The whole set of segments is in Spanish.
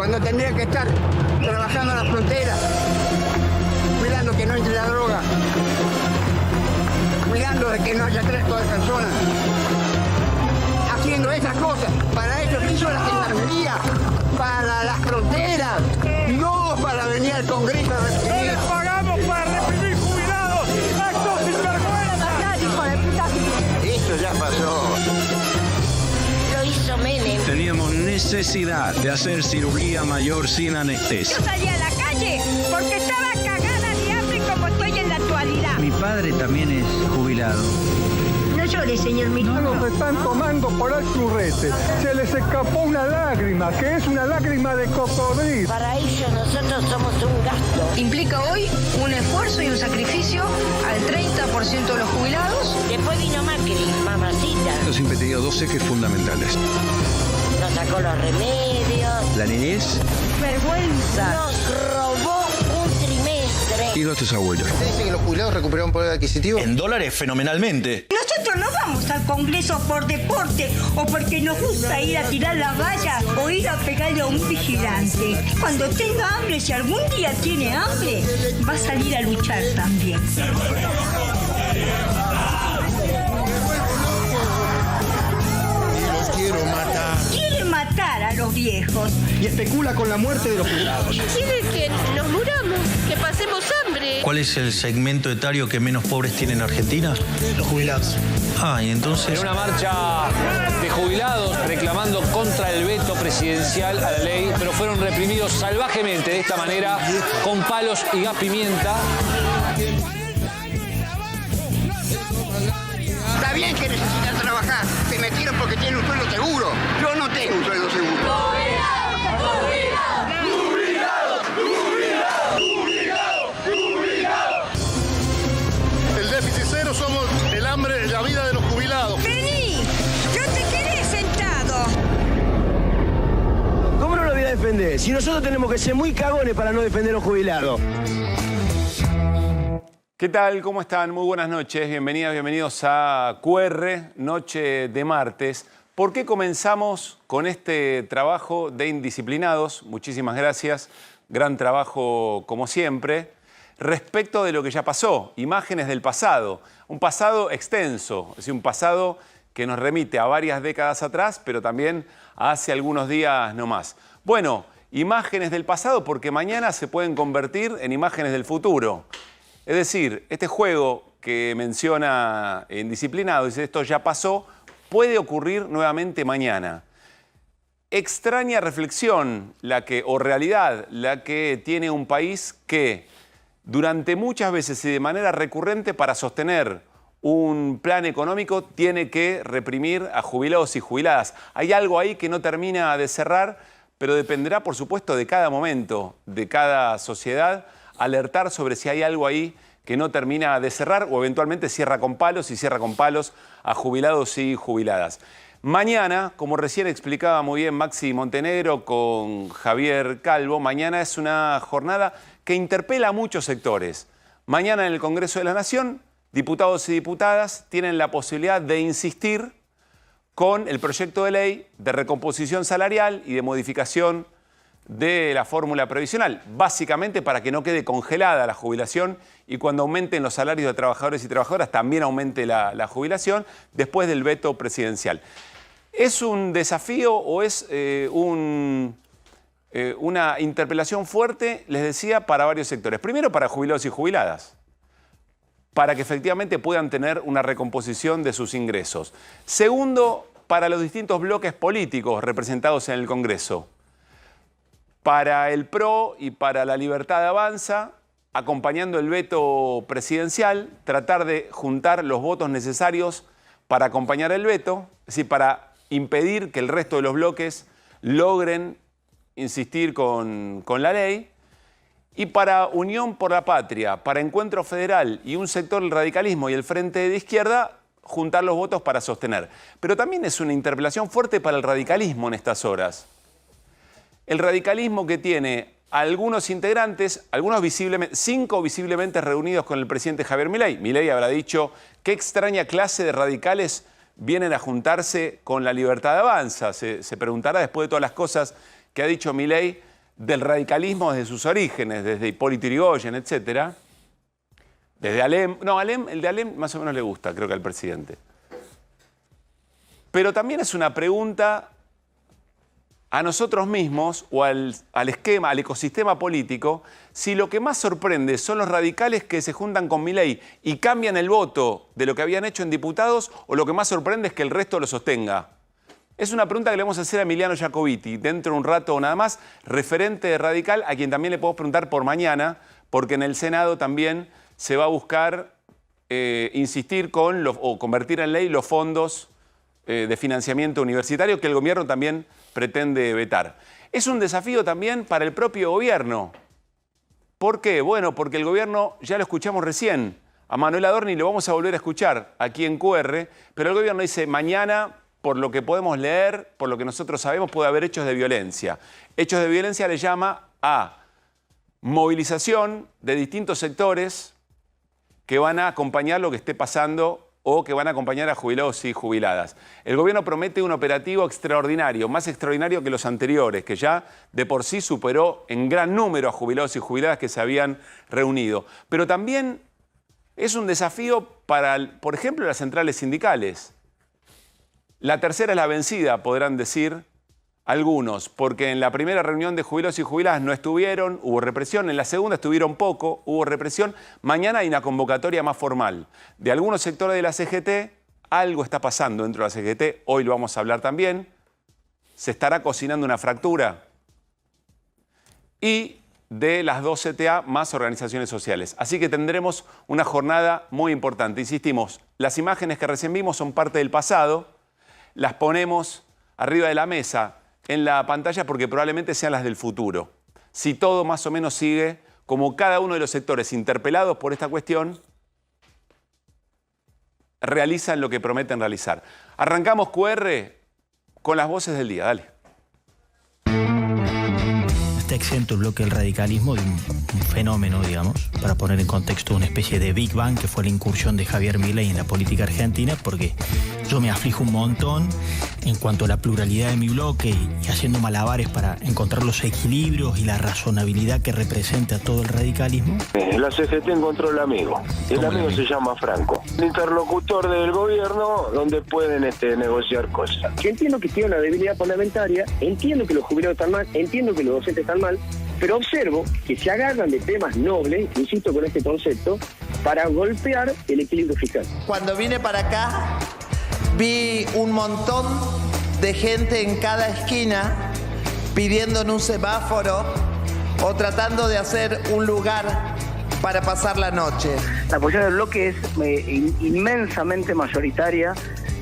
cuando tendría que estar trabajando en la frontera, cuidando que no entre la droga, cuidando de que no haya tráfico de personas, haciendo esas cosas. Para eso hizo la gendarmería, para las fronteras, no para venir al Congreso a recibir. ¡No les pagamos para reprimir jubilados! ¡Actos sinvergüenza! ¡Hijo de puta! Eso ya pasó. Lo hizo Menem. Teníamos necesidad de hacer cirugía mayor sin anestesia. Yo salí a la calle porque estaba cagada de hambre como estoy en la actualidad. Mi padre también es jubilado. No llore, señor No ministro. nos están tomando por el churrete. Se les escapó una lágrima, que es una lágrima de cocodrilo. Para ellos nosotros somos un gasto. Implica hoy un esfuerzo y un sacrificio al 30% de los jubilados. Después vino Macri, mamacita. Yo siempre he tenido dos ejes fundamentales. Nos sacó los remedios. La niñez Vergüenza. Nos robó un trimestre. y los desarrollos. ¿Usted dice que los jubilados recuperaron poder adquisitivo? En dólares, fenomenalmente. Nosotros no vamos al Congreso por deporte o porque nos gusta ir a tirar la valla o ir a pegarle a un vigilante. Cuando tenga hambre, si algún día tiene hambre, va a salir a luchar también. Los quiero matar. Quiere matar a los viejos. Y especula con la muerte de los jubilados. Quiere que nos muramos, que pasemos hambre. ¿Cuál es el segmento etario que menos pobres tiene en Argentina? Los jubilados. Ah, y entonces... En una marcha de jubilados reclamando contra el veto presidencial a la ley, pero fueron reprimidos salvajemente de esta manera, con palos y gas pimienta. Está bien que necesitan trabajar, se metieron porque tienen un sueldo seguro. Yo no tengo un sueldo seguro. El déficit cero somos el hambre, la vida de los jubilados. Vení, yo te quedé sentado. ¿Cómo no lo voy a defender? Si nosotros tenemos que ser muy cagones para no defender a los jubilados. ¿Qué tal? ¿Cómo están? Muy buenas noches. Bienvenidas, bienvenidos a QR, noche de martes. ¿Por qué comenzamos con este trabajo de indisciplinados? Muchísimas gracias. Gran trabajo como siempre. Respecto de lo que ya pasó, imágenes del pasado. Un pasado extenso, es decir, un pasado que nos remite a varias décadas atrás, pero también a hace algunos días no más. Bueno, imágenes del pasado porque mañana se pueden convertir en imágenes del futuro. Es decir, este juego que menciona Indisciplinado, dice esto ya pasó, puede ocurrir nuevamente mañana. Extraña reflexión o realidad la que tiene un país que durante muchas veces y de manera recurrente para sostener un plan económico tiene que reprimir a jubilados y jubiladas. Hay algo ahí que no termina de cerrar, pero dependerá por supuesto de cada momento, de cada sociedad, alertar sobre si hay algo ahí que no termina de cerrar o eventualmente cierra con palos y cierra con palos a jubilados y jubiladas. Mañana, como recién explicaba muy bien Maxi Montenegro con Javier Calvo, mañana es una jornada que interpela a muchos sectores. Mañana en el Congreso de la Nación, diputados y diputadas tienen la posibilidad de insistir con el proyecto de ley de recomposición salarial y de modificación de la fórmula previsional, básicamente para que no quede congelada la jubilación y cuando aumenten los salarios de trabajadores y trabajadoras también aumente la jubilación después del veto presidencial. ¿Es un desafío o es una interpelación fuerte, les decía, para varios sectores? Primero, para jubilados y jubiladas, para que efectivamente puedan tener una recomposición de sus ingresos. Segundo, para los distintos bloques políticos representados en el Congreso. Para el PRO y para la Libertad Avanza, acompañando el veto presidencial, tratar de juntar los votos necesarios para acompañar el veto, es decir, para impedir que el resto de los bloques logren insistir con la ley. Y para Unión por la Patria, para Encuentro Federal y un sector del radicalismo y el Frente de Izquierda, juntar los votos para sostener. Pero también es una interpelación fuerte para el radicalismo en estas horas. El radicalismo que tiene algunos integrantes, algunos visiblemente, 5 visiblemente reunidos con el presidente Javier Milei. Milei habrá dicho, ¿qué extraña clase de radicales vienen a juntarse con la Libertad Avanza? Se preguntará después de todas las cosas que ha dicho Milei del radicalismo desde sus orígenes, desde Hipólito Yrigoyen, etc. Desde Alem. No, el de Alem más o menos le gusta, creo que al presidente. Pero también es una pregunta a nosotros mismos o al esquema, al ecosistema político, si lo que más sorprende son los radicales que se juntan con Milei y cambian el voto de lo que habían hecho en diputados, o lo que más sorprende es que el resto lo sostenga. Es una pregunta que le vamos a hacer a Emiliano Jacobiti, dentro de un rato o nada más, referente de Radical, a quien también le podemos preguntar por mañana, porque en el Senado también se va a buscar insistir con o convertir en ley los fondos de financiamiento universitario que el gobierno también pretende vetar. Es un desafío también para el propio gobierno. ¿Por qué? Bueno, porque el gobierno, ya lo escuchamos recién, a Manuel Adorni lo vamos a volver a escuchar aquí en QR, pero el gobierno dice, mañana, por lo que podemos leer, por lo que nosotros sabemos, puede haber hechos de violencia. Hechos de violencia le llama a movilización de distintos sectores que van a acompañar lo que esté pasando o que van a acompañar a jubilados y jubiladas. El gobierno promete un operativo extraordinario, más extraordinario que los anteriores, que ya de por sí superó en gran número a jubilados y jubiladas que se habían reunido. Pero también es un desafío para, por ejemplo, las centrales sindicales. La tercera es la vencida, podrán decir algunos, porque en la primera reunión de jubilados y jubiladas no estuvieron, hubo represión, en la segunda estuvieron poco, hubo represión. Mañana hay una convocatoria más formal. De algunos sectores de la CGT, algo está pasando dentro de la CGT, hoy lo vamos a hablar también. Se estará cocinando una fractura. Y de las dos CTA, más organizaciones sociales. Así que tendremos una jornada muy importante. Insistimos, las imágenes que recién vimos son parte del pasado, las ponemos arriba de la mesa en la pantalla porque probablemente sean las del futuro. Si todo más o menos sigue como cada uno de los sectores interpelados por esta cuestión realizan lo que prometen realizar. Arrancamos QR con las voces del día. Dale. Está exento el bloque del radicalismo de un fenómeno, digamos, para poner en contexto una especie de Big Bang que fue la incursión de Javier Milei en la política argentina, porque yo me aflijo un montón en cuanto a la pluralidad de mi bloque y haciendo malabares para encontrar los equilibrios y la razonabilidad que representa todo el radicalismo. La CGT encontró el amigo. El amigo se llama Franco. El interlocutor del gobierno donde pueden negociar cosas. Yo entiendo que tiene una debilidad parlamentaria, entiendo que los jubilados están mal, entiendo que los docentes están mal, pero observo que se agarran de temas nobles, insisto con este concepto, para golpear el equilibrio fiscal. Cuando vine para acá, vi un montón de gente en cada esquina pidiendo en un semáforo o tratando de hacer un lugar para pasar la noche. La posición del bloque es inmensamente mayoritaria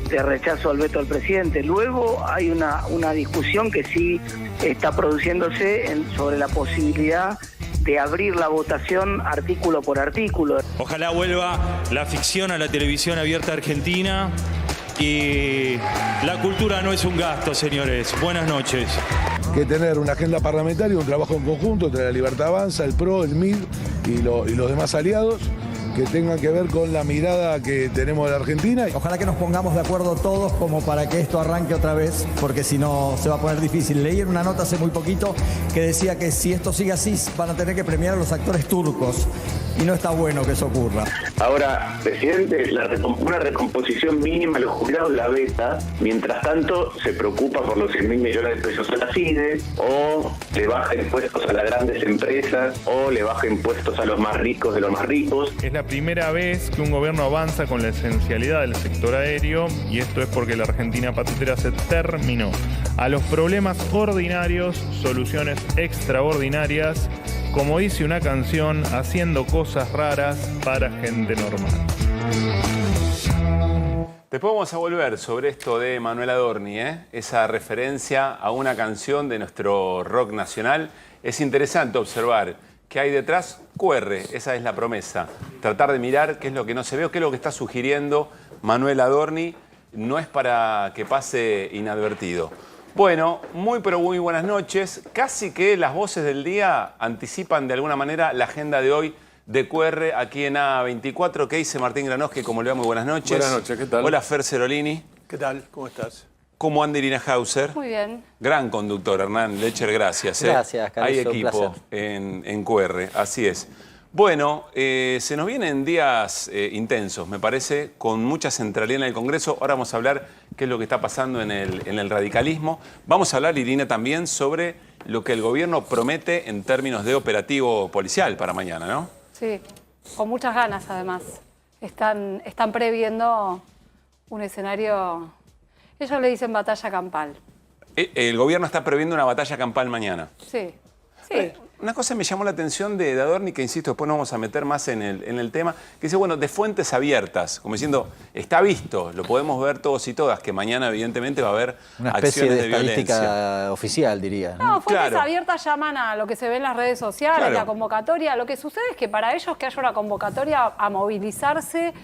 de rechazo al veto al presidente. Luego hay una discusión que sí está produciéndose sobre la posibilidad de abrir la votación artículo por artículo. Ojalá vuelva la ficción a la televisión abierta argentina y la cultura no es un gasto, señores. Buenas noches. Que tener una agenda parlamentaria, un trabajo en conjunto entre la Libertad Avanza, el PRO, el MID y los demás aliados, que tengan que ver con la mirada que tenemos de la Argentina. Ojalá que nos pongamos de acuerdo todos como para que esto arranque otra vez, porque si no se va a poner difícil. Leí en una nota hace muy poquito que decía que si esto sigue así van a tener que premiar a los actores turcos y no está bueno que eso ocurra. Ahora, presidente, una recomposición mínima a los jubilados la veta, mientras tanto se preocupa por los 100.000 millones de pesos a la FIDE, o le baja impuestos a las grandes empresas, o le baja impuestos a los más ricos de los más ricos. Es la primera vez que un gobierno avanza con la esencialidad del sector aéreo, y esto es porque la Argentina patentera se terminó. A los problemas ordinarios, soluciones extraordinarias, como dice una canción, haciendo cosas raras para gente normal. Después vamos a volver sobre esto de Manuel Adorni, esa referencia a una canción de nuestro rock nacional. Es interesante observar qué hay detrás. QR, esa es la promesa. Tratar de mirar qué es lo que no se ve o qué es lo que está sugiriendo Manuel Adorni. No es para que pase inadvertido. Bueno, muy pero muy buenas noches. Casi que las voces del día anticipan de alguna manera la agenda de hoy de QR aquí en A24. ¿Qué dice Martín Granoschi? Como le va, muy buenas noches. Buenas noches, ¿qué tal? Hola, Fer Cerolini. ¿Qué tal? ¿Cómo estás? ¿Cómo anda Irina Hauser? Muy bien. Gran conductor, Hernán Lecher, gracias. Gracias, Carlos, Hay un equipo placer. en QR, así es. Bueno, se nos vienen días intensos, me parece, con mucha centralidad en el Congreso. Ahora vamos a hablar qué es lo que está pasando en el radicalismo. Vamos a hablar, Irina, también sobre lo que el gobierno promete en términos de operativo policial para mañana, ¿no? Sí, con muchas ganas además. Están previendo un escenario, ellos le dicen batalla campal. El gobierno está previendo una batalla campal mañana. Sí, sí. Una cosa me llamó la atención de Adorni, que insisto, después nos vamos a meter más en el tema, que dice, bueno, de fuentes abiertas, como diciendo, está visto, lo podemos ver todos y todas, que mañana evidentemente va a haber Una especie acciones de de violencia. estadística oficial, diría. No, fuentes Claro. abiertas llaman a lo que se ve en las redes sociales, Claro. la convocatoria. Lo que sucede es que para ellos que haya una convocatoria a movilizarse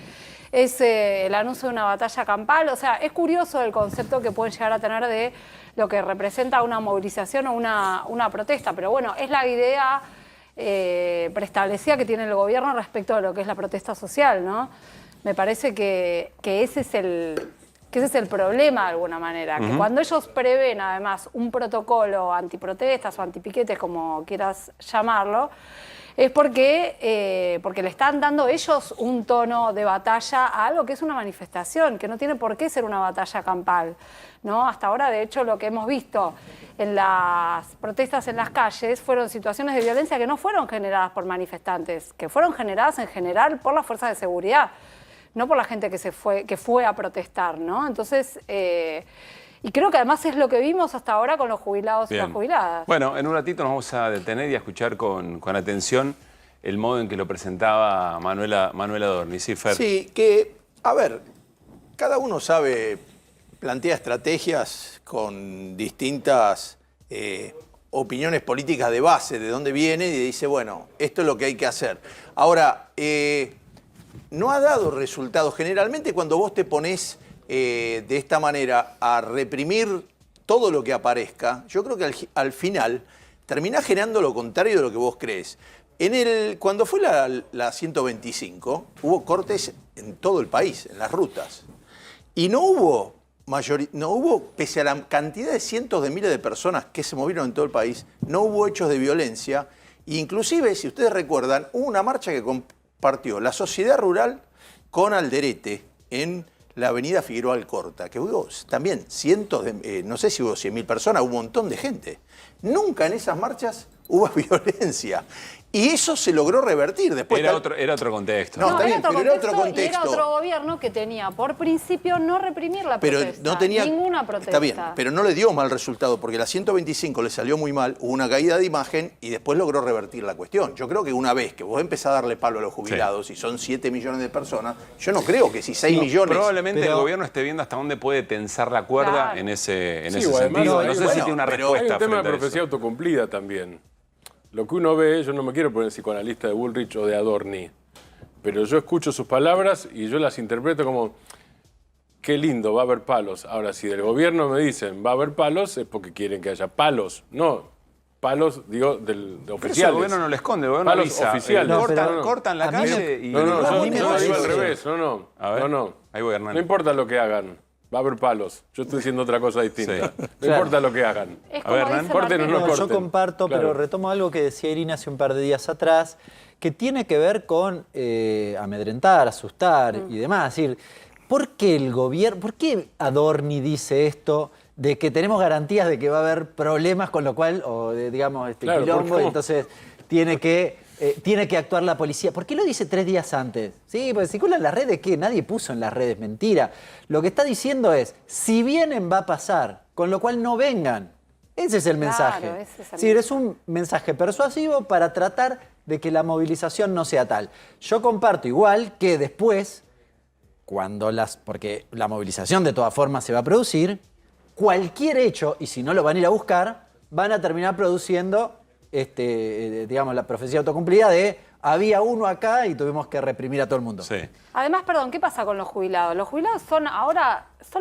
es el anuncio de una batalla campal. O sea, es curioso el concepto que pueden llegar a tener de lo que representa una movilización o una protesta. Pero bueno, es la idea preestablecida que tiene el gobierno respecto de lo que es la protesta social, ¿no? Me parece que ese es el problema de alguna manera, que cuando ellos prevén además un protocolo antiprotestas o antipiquetes, como quieras llamarlo, es porque le están dando ellos un tono de batalla a algo que es una manifestación, que no tiene por qué ser una batalla campal, ¿no? Hasta ahora, de hecho, lo que hemos visto en las protestas en las calles fueron situaciones de violencia que no fueron generadas por manifestantes, que fueron generadas en general por las fuerzas de seguridad, no por la gente que fue a protestar, ¿no? Entonces, y creo que además es lo que vimos hasta ahora con los jubilados y las jubiladas. Bueno, en un ratito nos vamos a detener y a escuchar con atención el modo en que lo presentaba Manuela Adorni. Sí, Fer. Sí, que, a ver, cada uno sabe, plantea estrategias con distintas opiniones políticas de base, de dónde viene, y dice, bueno, esto es lo que hay que hacer. Ahora, no ha dado resultados. Generalmente cuando vos te pones de esta manera a reprimir todo lo que aparezca, yo creo que al final terminás generando lo contrario de lo que vos crees. Cuando fue la 125, hubo cortes en todo el país, en las rutas. Y no hubo, pese a la cantidad de cientos de miles de personas que se movieron en todo el país, no hubo hechos de violencia. Inclusive, si ustedes recuerdan, hubo una marcha que compartió la sociedad rural con Alderete en la avenida Figueroa Alcorta, que hubo también cientos de, no sé si hubo 100.000 personas, hubo un montón de gente. Nunca en esas marchas hubo violencia. Y eso se logró revertir. Después Era otro contexto. No, está bien, pero era otro Y contexto. era otro gobierno que tenía por principio no reprimir la Pero protesta, no tenía ninguna protesta. Está bien, pero no le dio mal resultado, porque la 125 le salió muy mal, hubo una caída de imagen y después logró revertir la cuestión. Yo creo que una vez que vos empezás a darle palo a los jubilados y son 7 millones de personas, yo no creo que si 6 millones... Probablemente el gobierno esté viendo hasta dónde puede tensar la cuerda Claro. en ese Sí, sentido. además, No sé si tiene una respuesta Hay un tema de frente a eso. profecía autocumplida también. Lo que uno ve, yo no me quiero poner psicoanalista de Bullrich o de Adorni, pero yo escucho sus palabras y yo las interpreto como, qué lindo, va a haber palos. Ahora, si del gobierno me dicen, va a haber palos, es porque quieren que haya palos. No, palos, digo, de Pero oficiales. eso el gobierno no le esconde, el gobierno Palos avisa. oficiales. Cortan la calle y... No, yo A mí me digo parece. al revés, no. A ver, No. ahí voy, Hernán. No importa lo que hagan, va a haber palos. Yo estoy diciendo otra cosa distinta. Sí. No Claro. importa lo que hagan. Es A como ver, dice Hernán. Corten o no Martín. corten. Yo comparto, Claro. pero retomo algo que decía Irina hace un par de días atrás, que tiene que ver con amedrentar, asustar y demás. Es decir, ¿por qué Adorni dice esto de que tenemos garantías de que va a haber problemas, con lo cual, digamos, Claro, quilombo, ¿por qué? y entonces tiene que actuar la policía? ¿Por qué lo dice 3 días antes? Sí, porque circula en las redes que nadie puso en las redes, mentira. Lo que está diciendo es, si vienen va a pasar, con lo cual no vengan. Ese es el mensaje. ese es el Sí, es un mensaje persuasivo para tratar de que la movilización no sea tal. Yo comparto igual que después, porque la movilización de todas formas se va a producir, cualquier hecho, y si no lo van a ir a buscar, van a terminar produciendo, digamos, la profecía autocumplida de había uno acá y tuvimos que reprimir a todo el mundo. Sí. Además, perdón, ¿qué pasa con los jubilados? Los jubilados son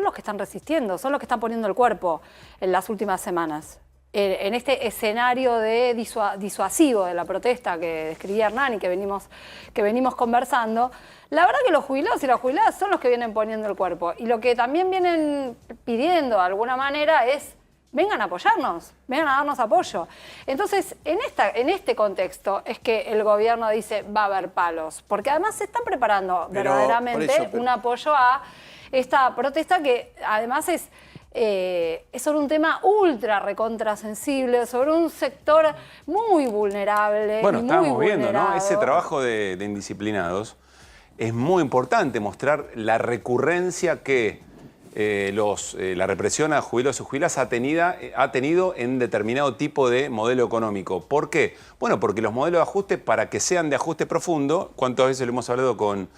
los que están resistiendo, son los que están poniendo el cuerpo en las últimas semanas. en este escenario de disuasivo de la protesta que describía Hernán y que venimos conversando, la verdad que los jubilados y las jubiladas son los que vienen poniendo el cuerpo. Y lo que también vienen pidiendo de alguna manera es: vengan a apoyarnos, vengan a darnos apoyo. Entonces, en este contexto es que el gobierno dice va a haber palos, porque además se están preparando verdaderamente un apoyo a esta protesta que además es sobre un tema ultra recontrasensible, sobre un sector muy vulnerable. Bueno, y muy estábamos viendo, ¿no? vulnerado. Ese trabajo de indisciplinados es muy importante, mostrar la recurrencia que la represión a jubilados y jubiladas ha tenido en determinado tipo de modelo económico. ¿Por qué? Bueno, porque los modelos de ajuste, para que sean de ajuste profundo, ¿cuántas veces lo hemos hablado con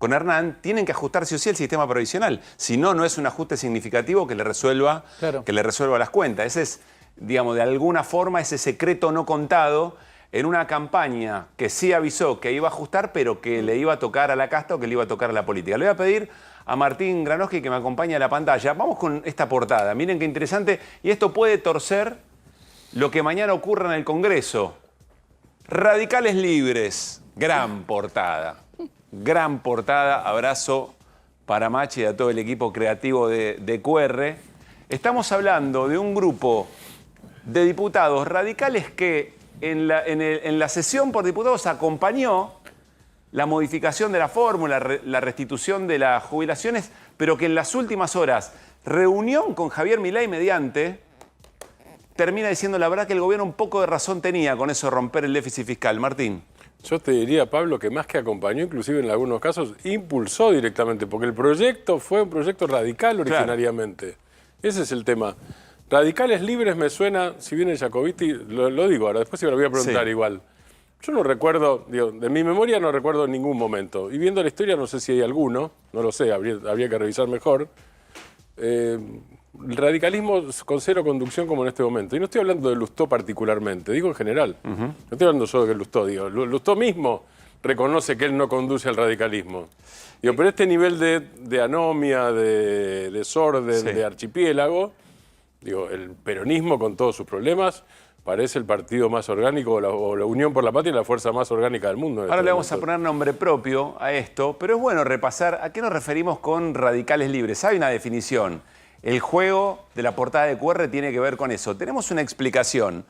Hernán? Tienen que ajustar sí o sí el sistema provisional. Si no, no es un ajuste significativo que le resuelva las cuentas. Ese es, digamos, de alguna forma, ese secreto no contado en una campaña que sí avisó que iba a ajustar, pero que le iba a tocar a la casta o que le iba a tocar a la política. Le voy a pedir a Martín Granowski que me acompañe a la pantalla. Vamos con esta portada. Miren qué interesante. Y esto puede torcer lo que mañana ocurra en el Congreso. Radicales libres. Gran portada. Gran portada. Abrazo para Machi y a todo el equipo creativo de QR. Estamos hablando de un grupo de diputados radicales que en la sesión por diputados acompañó la modificación de la fórmula, la restitución de las jubilaciones, pero que en las últimas horas, reunión con Javier Milei mediante, termina diciendo la verdad que el gobierno un poco de razón tenía con eso de romper el déficit fiscal. Martín. Yo te diría, Pablo, que más que acompañó, inclusive en algunos casos, impulsó directamente, porque el proyecto fue un proyecto radical originariamente. Claro. Ese es el tema. Radicales libres me suena, si viene Jacobiti, lo digo ahora, después se me lo voy a preguntar igual. Yo no recuerdo, digo, de mi memoria no recuerdo ningún momento. Y viendo la historia no sé si hay alguno, no lo sé, habría que revisar mejor. El radicalismo con cero conducción como en este momento. Y no estoy hablando de Lustó particularmente, digo en general. No estoy hablando solo de Lustó, digo. Lustó mismo reconoce que él no conduce al radicalismo. Digo, pero este nivel de anomia, de desorden, de archipiélago, digo, el peronismo con todos sus problemas parece el partido más orgánico o la Unión por la Patria, la fuerza más orgánica del mundo. Ahora le vamos a poner nombre propio a esto, pero es bueno repasar a qué nos referimos con radicales libres. Hay una definición. El juego de la portada de QR tiene que ver con eso. Tenemos una explicación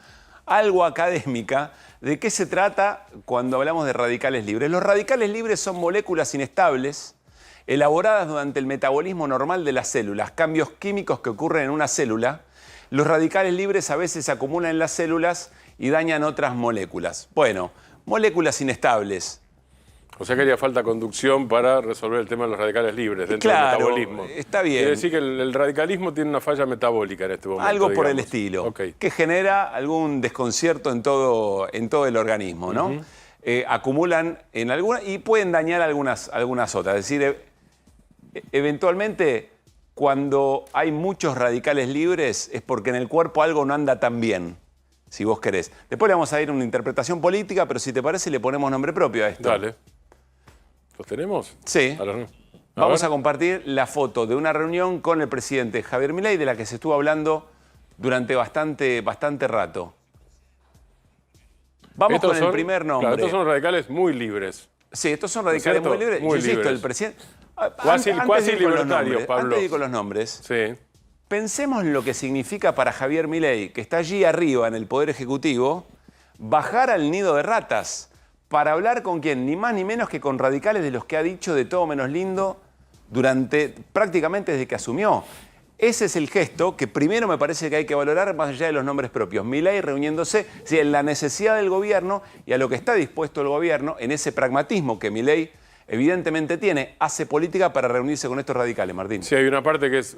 algo académica de qué se trata cuando hablamos de radicales libres. Los radicales libres son moléculas inestables elaboradas durante el metabolismo normal de las células, cambios químicos que ocurren en una célula. Los radicales libres a veces se acumulan en las células y dañan otras moléculas. Bueno, moléculas inestables. O sea que haría falta conducción para resolver el tema de los radicales libres dentro del metabolismo. Está bien. Quiere decir que el radicalismo tiene una falla metabólica en este momento. Algo por el estilo, que genera algún desconcierto en todo el organismo, ¿no? Acumulan en algunas y pueden dañar algunas otras. Es decir, eventualmente, cuando hay muchos radicales libres es porque en el cuerpo algo no anda tan bien, si vos querés. Después le vamos a ir a una interpretación política, pero si te parece le ponemos nombre propio a esto. Dale. ¿Los tenemos? Sí. Vamos a compartir la foto de una reunión con el presidente Javier Milei, de la que se estuvo hablando durante bastante rato. Vamos con el primer nombre. Claro, estos son radicales muy libres. Sí, estos son radicales muy libres. Muy Yo insisto, libres. el presidente... Cuasi libertarios, Pablo. Antes de ir con los nombres, sí. Pensemos lo que significa para Javier Milei, que está allí arriba en el Poder Ejecutivo, bajar al nido de ratas para hablar con quién, ni más ni menos que con radicales de los que ha dicho de todo menos lindo prácticamente desde que asumió. Ese es el gesto que primero me parece que hay que valorar más allá de los nombres propios. Milei reuniéndose en la necesidad del gobierno y a lo que está dispuesto el gobierno, en ese pragmatismo que Milei evidentemente hace política para reunirse con estos radicales, Martín. Sí, hay una parte que es,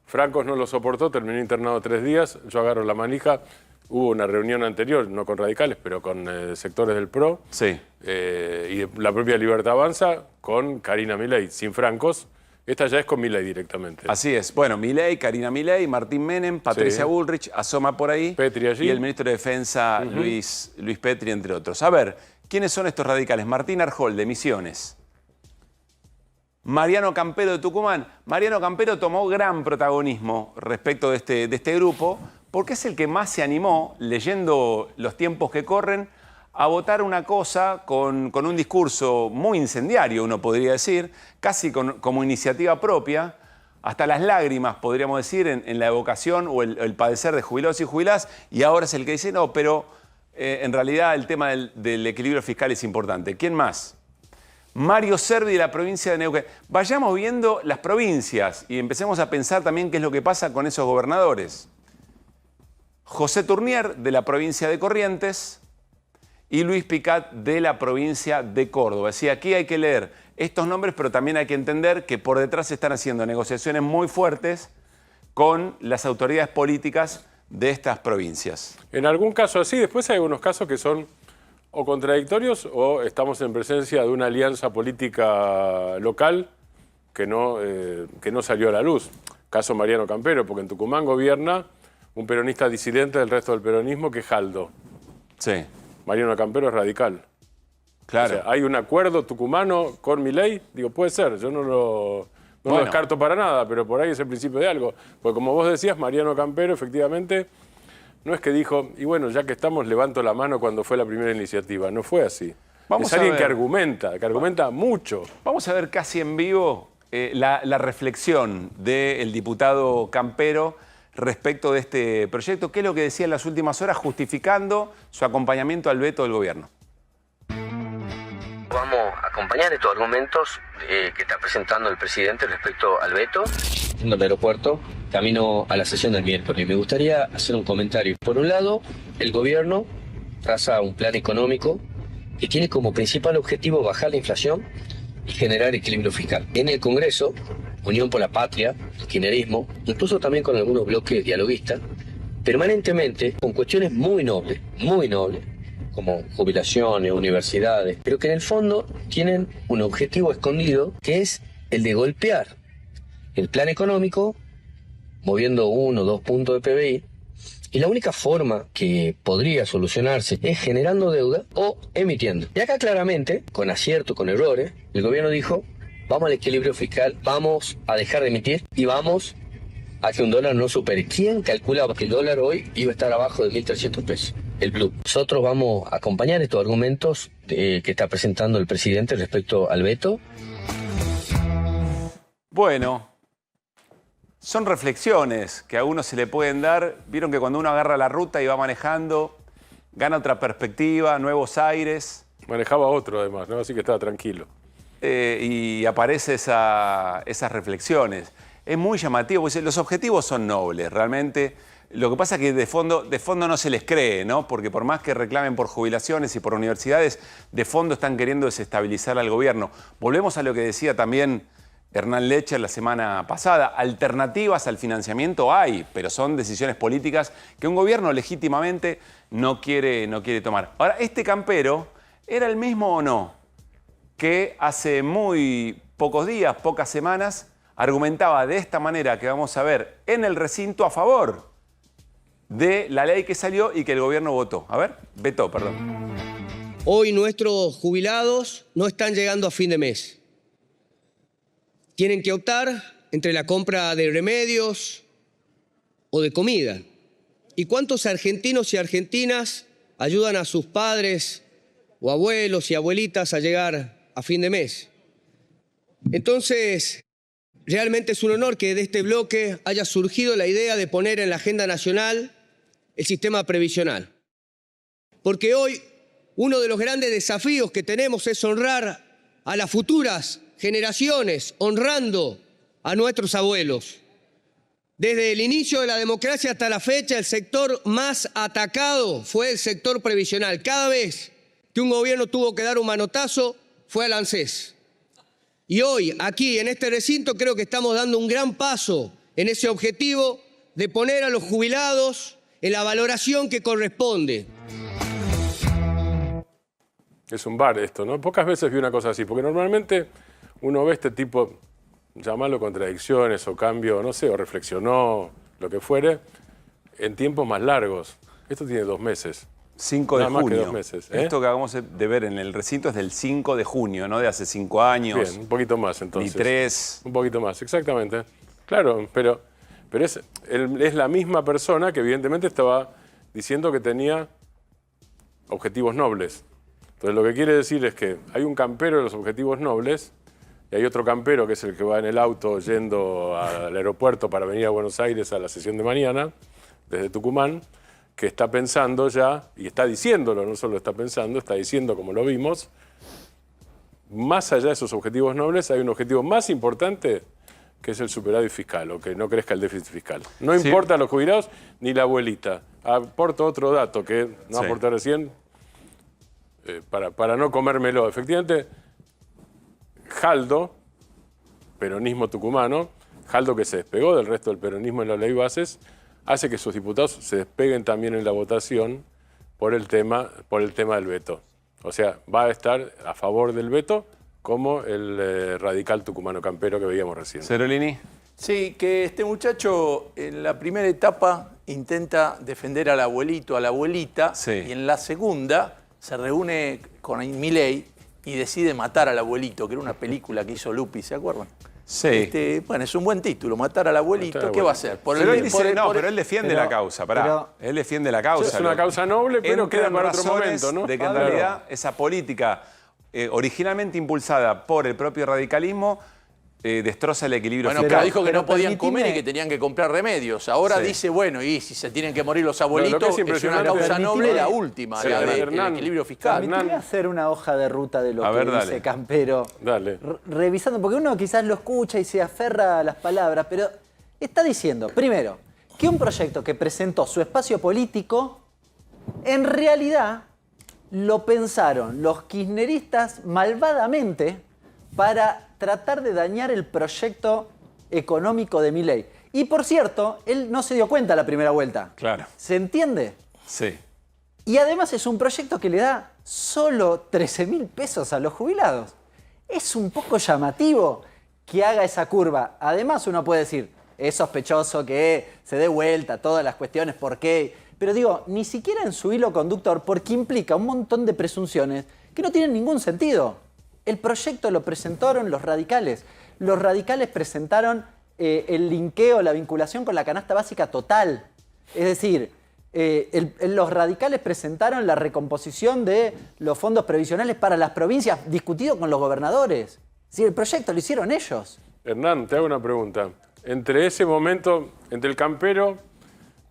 Francos no lo soportó, terminó internado 3 días, yo agarro la manija, hubo una reunión anterior, no con radicales, pero con sectores del PRO, sí. Y la propia Libertad Avanza con Karina Milei, sin Francos. Esta ya es con Milei directamente. Así es. Bueno, Milei, Karina Milei, Martín Menem, Patricia Bullrich, asoma por ahí. Petri allí. Y el ministro de Defensa, Luis Petri, entre otros. A ver, ¿quiénes son estos radicales? Martín Arjol, de Misiones. Mariano Campero, de Tucumán. Mariano Campero tomó gran protagonismo respecto de este grupo porque es el que más se animó, leyendo los tiempos que corren, a votar una cosa con un discurso muy incendiario, uno podría decir, casi como iniciativa propia, hasta las lágrimas, podríamos decir, en la evocación o el padecer de jubilados y jubiladas, y ahora es el que dice, no, pero en realidad el tema del equilibrio fiscal es importante. ¿Quién más? Mario Servi de la provincia de Neuquén. Vayamos viendo las provincias y empecemos a pensar también qué es lo que pasa con esos gobernadores. José Turnier de la provincia de Corrientes y Luis Picat de la provincia de Córdoba. Sí, aquí hay que leer estos nombres, pero también hay que entender que por detrás se están haciendo negociaciones muy fuertes con las autoridades políticas de estas provincias. En algún caso así, después hay algunos casos que son o contradictorios o estamos en presencia de una alianza política local que no salió a la luz. Caso Mariano Campero, porque en Tucumán gobierna un peronista disidente del resto del peronismo que es Jaldo. Sí. Mariano Campero es radical. Claro. O sea, ¿hay un acuerdo tucumano con Milei? Digo, puede ser, yo no lo descarto para nada, pero por ahí es el principio de algo. Porque como vos decías, Mariano Campero efectivamente no es que dijo, y bueno, ya que estamos, levanto la mano cuando fue la primera iniciativa. No fue así. Es alguien que argumenta mucho. Vamos a ver casi en vivo la reflexión del diputado Campero respecto de este proyecto. ¿Qué es lo que decía en las últimas horas justificando su acompañamiento al veto del gobierno? Vamos a acompañar estos argumentos que está presentando el presidente respecto al veto en el aeropuerto, camino a la sesión del miércoles. Me gustaría hacer un comentario. Por un lado, el gobierno traza un plan económico que tiene como principal objetivo bajar la inflación y generar equilibrio fiscal. En el Congreso, Unión por la Patria, el kirchnerismo, incluso también con algunos bloques dialoguistas, permanentemente con cuestiones muy nobles, como jubilaciones, universidades, pero que en el fondo tienen un objetivo escondido que es el de golpear el plan económico, moviendo 1 o 2 puntos de PBI, y la única forma que podría solucionarse es generando deuda o emitiendo. Y acá claramente, con acierto, con errores, el gobierno dijo, vamos al equilibrio fiscal, vamos a dejar de emitir y vamos a que un dólar no supere. ¿Quién calculaba que el dólar hoy iba a estar abajo de 1.300 pesos? El blue. Nosotros vamos a acompañar estos argumentos que está presentando el presidente respecto al veto. Bueno, son reflexiones que a uno se le pueden dar. Vieron que cuando uno agarra la ruta y va manejando, gana otra perspectiva, nuevos aires. Manejaba otro además, ¿no? Así que estaba tranquilo. Y aparecen esas reflexiones. Es muy llamativo, porque los objetivos son nobles, realmente. Lo que pasa es que de fondo no se les cree, ¿no? Porque por más que reclamen por jubilaciones y por universidades, de fondo están queriendo desestabilizar al gobierno. Volvemos a lo que decía también Hernán Lecher la semana pasada. Alternativas al financiamiento hay, pero son decisiones políticas que un gobierno legítimamente no quiere tomar. Ahora, ¿este Campero era el mismo o no que hace muy pocos días, pocas semanas, argumentaba de esta manera que vamos a ver en el recinto a favor de la ley que salió y que el gobierno votó? A ver, vetó, perdón. Hoy nuestros jubilados no están llegando a fin de mes. Tienen que optar entre la compra de remedios o de comida. ¿Y cuántos argentinos y argentinas ayudan a sus padres o abuelos y abuelitas a llegar a fin de mes? Entonces, realmente es un honor que de este bloque haya surgido la idea de poner en la agenda nacional el sistema previsional. Porque hoy uno de los grandes desafíos que tenemos es honrar a las futuras generaciones, honrando a nuestros abuelos. Desde el inicio de la democracia hasta la fecha, el sector más atacado fue el sector previsional. Cada vez que un gobierno tuvo que dar un manotazo, fue al ANSES. Y hoy, aquí, en este recinto, creo que estamos dando un gran paso en ese objetivo de poner a los jubilados en la valoración que corresponde. Es un bar esto, ¿no? Pocas veces vi una cosa así, porque normalmente uno ve este tipo, llamarlo contradicciones o cambio, no sé, o reflexionó, lo que fuere, en tiempos más largos. Esto tiene 2 meses. 5 de Nada más junio. que 2 meses. Esto que acabamos de ver en el recinto es del 5 de junio, ¿no? De hace 5 años. Bien, un poquito más entonces. Ni 3. Un poquito más, exactamente. Claro, pero Pero es la misma persona que evidentemente estaba diciendo que tenía objetivos nobles. Entonces lo que quiere decir es que hay un campero de los objetivos nobles y hay otro campero que es el que va en el auto yendo al aeropuerto para venir a Buenos Aires a la sesión de mañana, desde Tucumán, que está pensando ya, y está diciéndolo, no solo está pensando, está diciendo, como lo vimos, más allá de esos objetivos nobles hay un objetivo más importante que es el superávit fiscal, o que no crezca el déficit fiscal. No importa los jubilados ni la abuelita. Aporto otro dato que no aporté recién, para no comérmelo. Efectivamente, Jaldo, peronismo tucumano, Jaldo que se despegó del resto del peronismo en la ley bases, hace que sus diputados se despeguen también en la votación por el tema del veto. O sea, va a estar a favor del veto como el radical tucumano campero que veíamos recién. Cerolini. Sí, que este muchacho en la primera etapa intenta defender al abuelito, a la abuelita, y en la segunda se reúne con Milei y decide matar al abuelito, que era una película que hizo Lupi, ¿se acuerdan? Sí. Bueno, es un buen título, matar al abuelito. ¿Qué va a hacer? Pero él defiende la causa, él defiende la causa. Es una causa noble, pero queda para otro momento, ¿no? De que en realidad esa política originalmente impulsada por el propio radicalismo destroza el equilibrio fiscal. Bueno, pero dijo que no podían comer y que tenían que comprar remedios. Ahora dice, bueno, y si se tienen que morir los abuelitos, es una causa noble la última, la del equilibrio fiscal. Permitime hacer una hoja de ruta de lo que dice Campero. Dale. Revisando, porque uno quizás lo escucha y se aferra a las palabras, pero está diciendo, primero, que un proyecto que presentó su espacio político, en realidad lo pensaron los kirchneristas malvadamente para tratar de dañar el proyecto económico de Milei. Y por cierto, él no se dio cuenta la primera vuelta. Claro. ¿Se entiende? Sí. Y además es un proyecto que le da solo 13.000 pesos a los jubilados. Es un poco llamativo que haga esa curva. Además uno puede decir, es sospechoso que se dé vuelta todas las cuestiones, ¿por qué? Pero digo, ni siquiera en su hilo conductor, porque implica un montón de presunciones que no tienen ningún sentido. El proyecto lo presentaron los radicales. Los radicales presentaron el linkeo, la vinculación con la canasta básica total. Es decir, los radicales presentaron la recomposición de los fondos previsionales para las provincias, discutido con los gobernadores. Si el proyecto lo hicieron ellos. Hernán, te hago una pregunta. Entre ese momento, entre el campero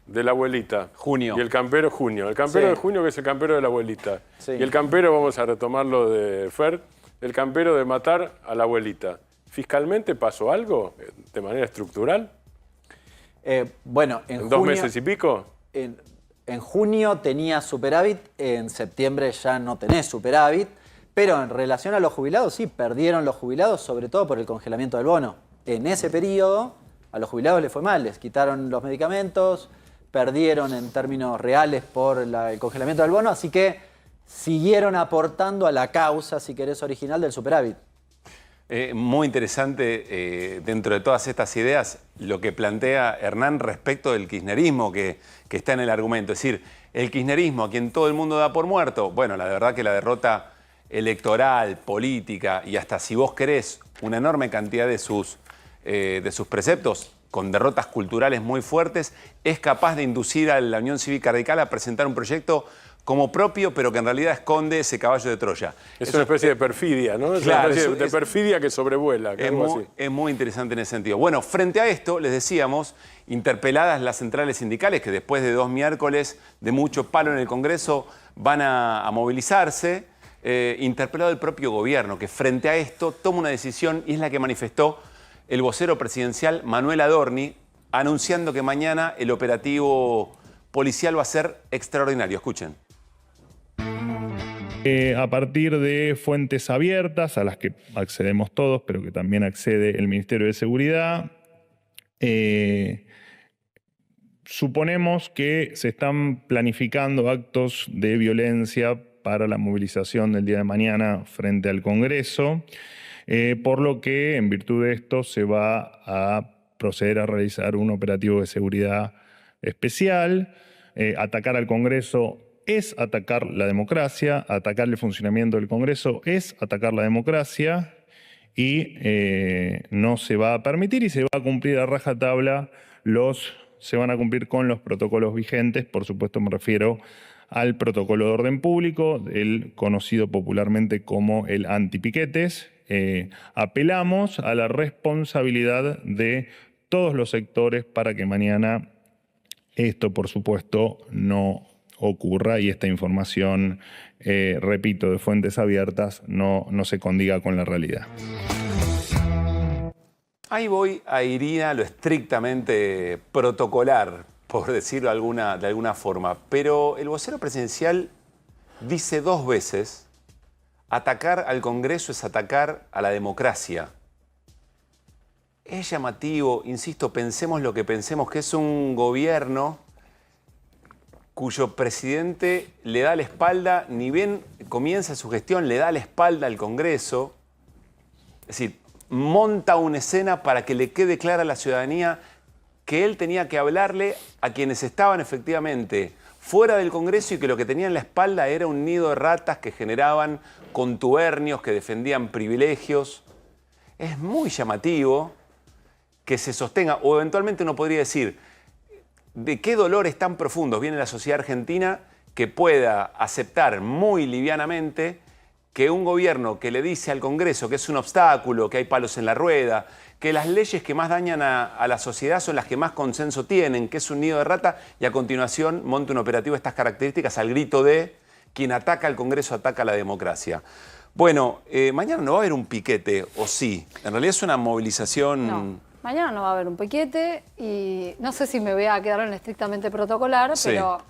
de la abuelita y el campero Junio. El campero de Junio, que es el campero de la abuelita. Y el campero, vamos a retomarlo de Fer, el campero de matar a la abuelita. ¿Fiscalmente pasó algo de manera estructural? Bueno, en 2 meses y pico. En junio tenía superávit, en septiembre ya no tenés superávit, pero en relación a los jubilados, sí, perdieron los jubilados, sobre todo por el congelamiento del bono. En ese periodo a los jubilados les fue mal, les quitaron los medicamentos, perdieron en términos reales por el congelamiento del bono, así que siguieron aportando a la causa, si querés, original del superávit. Muy interesante dentro de todas estas ideas lo que plantea Hernán respecto del kirchnerismo que está en el argumento. Es decir, el kirchnerismo a quien todo el mundo da por muerto, bueno, la verdad que la derrota electoral, política y hasta, si vos querés, una enorme cantidad de sus preceptos con derrotas culturales muy fuertes, es capaz de inducir a la Unión Cívica Radical a presentar un proyecto como propio, pero que en realidad esconde ese caballo de Troya. Es una especie de perfidia, ¿no? Es claro, una especie de perfidia que sobrevuela. Es muy interesante en ese sentido. Bueno, frente a esto, les decíamos, interpeladas las centrales sindicales, que después de 2 miércoles de mucho palo en el Congreso van a movilizarse, interpelado el propio gobierno, que frente a esto toma una decisión y es la que manifestó el vocero presidencial Manuel Adorni, anunciando que mañana el operativo policial va a ser extraordinario. Escuchen. A partir de fuentes abiertas, a las que accedemos todos, pero que también accede el Ministerio de Seguridad, suponemos que se están planificando actos de violencia para la movilización del día de mañana frente al Congreso, por lo que, en virtud de esto, se va a proceder a realizar un operativo de seguridad especial. Atacar al Congreso es atacar la democracia, atacar el funcionamiento del Congreso es atacar la democracia, y no se va a permitir y se va a cumplir a rajatabla se van a cumplir con los protocolos vigentes. Por supuesto me refiero al protocolo de orden público, el conocido popularmente como el antipiquetes. Apelamos a la responsabilidad de todos los sectores para que mañana esto, por supuesto, no ocurra y esta información, repito, de fuentes abiertas, no se condiga con la realidad. Ahí voy a ir a lo estrictamente protocolar, por decirlo de alguna forma. Pero el vocero presidencial dice 2 veces, atacar al Congreso es atacar a la democracia. Es llamativo, insisto, pensemos lo que pensemos, que es un gobierno cuyo presidente le da la espalda, ni bien comienza su gestión, le da la espalda al Congreso. Es decir, monta una escena para que le quede clara a la ciudadanía que él tenía que hablarle a quienes estaban efectivamente fuera del Congreso y que lo que tenía en la espalda era un nido de ratas que generaban contubernios, que defendían privilegios. Es muy llamativo que se sostenga, o eventualmente uno podría decir, de qué dolores tan profundos viene la sociedad argentina que pueda aceptar muy livianamente que un gobierno que le dice al Congreso que es un obstáculo, que hay palos en la rueda, que las leyes que más dañan a la sociedad son las que más consenso tienen, que es un nido de rata, y a continuación monta un operativo de estas características al grito de quien ataca al Congreso ataca a la democracia. Bueno, mañana no va a haber un piquete, ¿o sí? En realidad es una movilización... No, mañana no va a haber un piquete y no sé si me voy a quedar en estrictamente protocolar, Sí. pero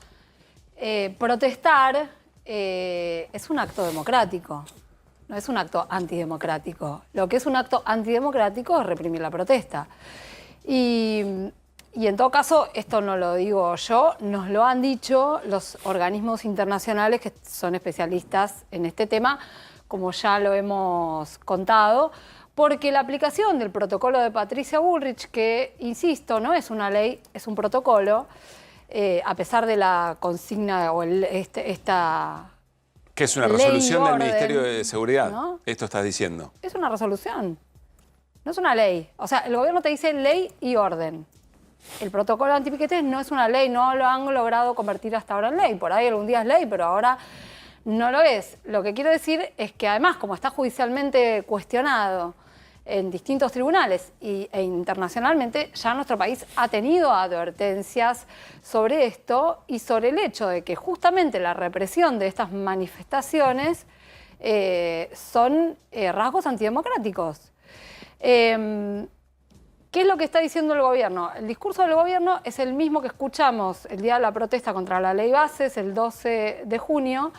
protestar es un acto democrático, no es un acto antidemocrático. Lo que es un acto antidemocrático es reprimir la protesta. Y en todo caso, esto no lo digo yo, nos lo han dicho los organismos internacionales que son especialistas en este tema, como ya lo hemos contado, porque la aplicación del protocolo de Patricia Bullrich, que, insisto, no es una ley, es un protocolo, a pesar de la consigna o esta... Que es una ley resolución del orden, Ministerio de Seguridad, ¿no? Esto estás diciendo. Es una resolución, no es una ley. O sea, el gobierno te dice ley y orden. El protocolo de antipiquetes no es una ley, no lo han logrado convertir hasta ahora en ley. Por ahí algún día es ley, pero ahora no lo es. Lo que quiero decir es que además, como está judicialmente cuestionado en distintos tribunales e internacionalmente, ya nuestro país ha tenido advertencias sobre esto y sobre el hecho de que justamente la represión de estas manifestaciones son rasgos antidemocráticos. ¿Qué es lo que está diciendo el gobierno? El discurso del gobierno es el mismo que escuchamos el día de la protesta contra la ley Bases, el 12 de junio,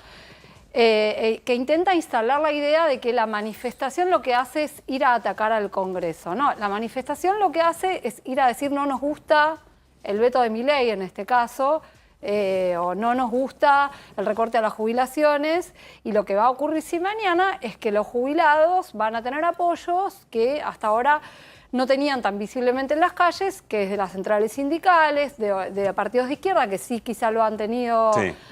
que intenta instalar la idea de que la manifestación lo que hace es ir a atacar al Congreso. No, la manifestación lo que hace es ir a decir no nos gusta el veto de Milei en este caso, o no nos gusta el recorte a las jubilaciones, y lo que va a ocurrir si mañana es que los jubilados van a tener apoyos que hasta ahora no tenían tan visiblemente en las calles, que es de las centrales sindicales, de partidos de izquierda, que sí quizá lo han tenido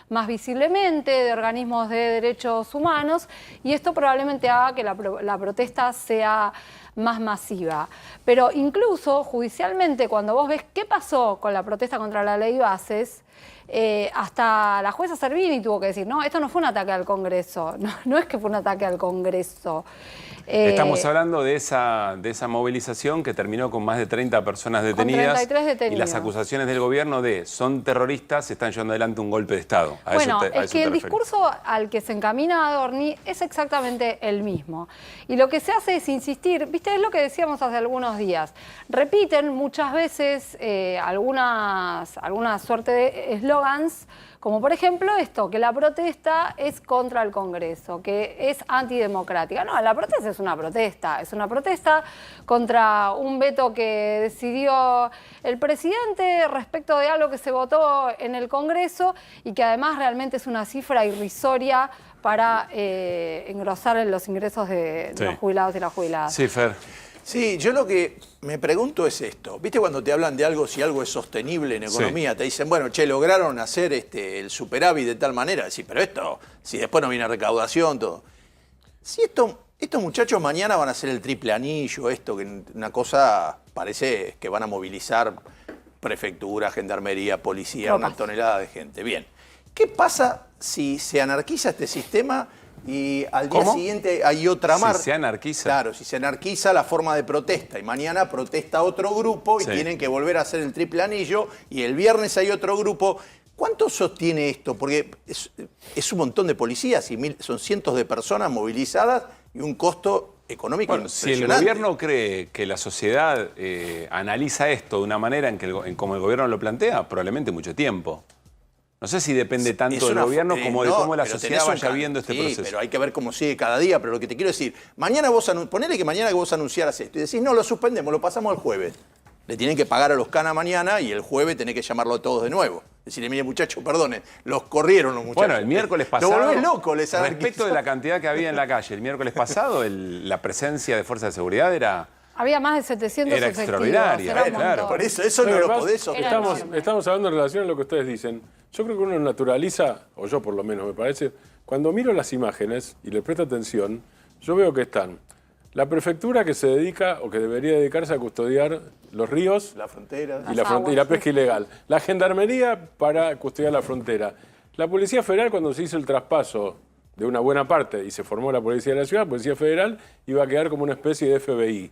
más visiblemente, de organismos de derechos humanos, y esto probablemente haga que la protesta sea más masiva. Pero incluso judicialmente, cuando vos ves qué pasó con la protesta contra la ley Bases, hasta la jueza Servini tuvo que decir, no, esto no fue un ataque al Congreso, no es que fue un ataque al Congreso. Estamos hablando de esa movilización que terminó con más de 30 personas detenidas. 33 detenidos. Y las acusaciones del gobierno de son terroristas, se están llevando adelante un golpe de Estado. Bueno, es que el discurso al que se encamina Adorni es exactamente el mismo. Y lo que se hace es insistir, viste, es lo que decíamos hace algunos días. Repiten muchas veces alguna suerte de eslogans, como por ejemplo esto, que la protesta es contra el Congreso, que es antidemocrática. No, la protesta es una protesta contra un veto que decidió el presidente respecto de algo que se votó en el Congreso y que además realmente es una cifra irrisoria para engrosar los ingresos de los jubilados y las jubiladas. Sí, Fer. Sí, yo lo que me pregunto es esto. ¿Viste cuando te hablan de algo, si algo es sostenible en economía? Te dicen, bueno, che, lograron hacer el superávit de tal manera. Sí, pero esto, si después no viene recaudación, todo. Si esto Estos muchachos mañana van a hacer el triple anillo, esto, que una cosa parece que van a movilizar prefectura, gendarmería, policía, una tonelada de gente. Bien, ¿qué pasa si se anarquiza este sistema y al día siguiente hay otra marcha? Si se anarquiza. Claro, si se anarquiza la forma de protesta y mañana protesta otro grupo y tienen que volver a hacer el triple anillo y el viernes hay otro grupo. ¿Cuánto sostiene esto? Porque es un montón de policías y son cientos de personas movilizadas y un costo económico impresionante. Si el gobierno cree que la sociedad analiza esto de una manera en como el gobierno lo plantea, probablemente mucho tiempo. No sé si depende tanto del gobierno como de cómo la sociedad vaya viendo este proceso. Pero hay que ver cómo sigue cada día. Pero lo que te quiero decir, mañana ponele que mañana vos anunciaras esto y decís, no, lo suspendemos, lo pasamos al jueves. Le tienen que pagar a los canas mañana y el jueves tenés que llamarlo a todos de nuevo. Decirle, mire muchachos, perdone, los corrieron los muchachos. Bueno, el miércoles pasado, lo volvés loco, respecto de la cantidad que había en la calle, el miércoles pasado la presencia de fuerzas de seguridad era... Había más de 700 Era efectivos. extraordinaria, Era un claro. montón. Por eso no lo podés sostener. Estamos hablando en relación a lo que ustedes dicen. Yo creo que uno naturaliza, o yo por lo menos me parece, cuando miro las imágenes y le presto atención, yo veo que están la prefectura que se dedica o que debería dedicarse a custodiar los ríos, la frontera y la pesca ilegal, la gendarmería para custodiar la frontera, la Policía Federal cuando se hizo el traspaso de una buena parte y se formó la Policía de la Ciudad, Policía Federal iba a quedar como una especie de FBI.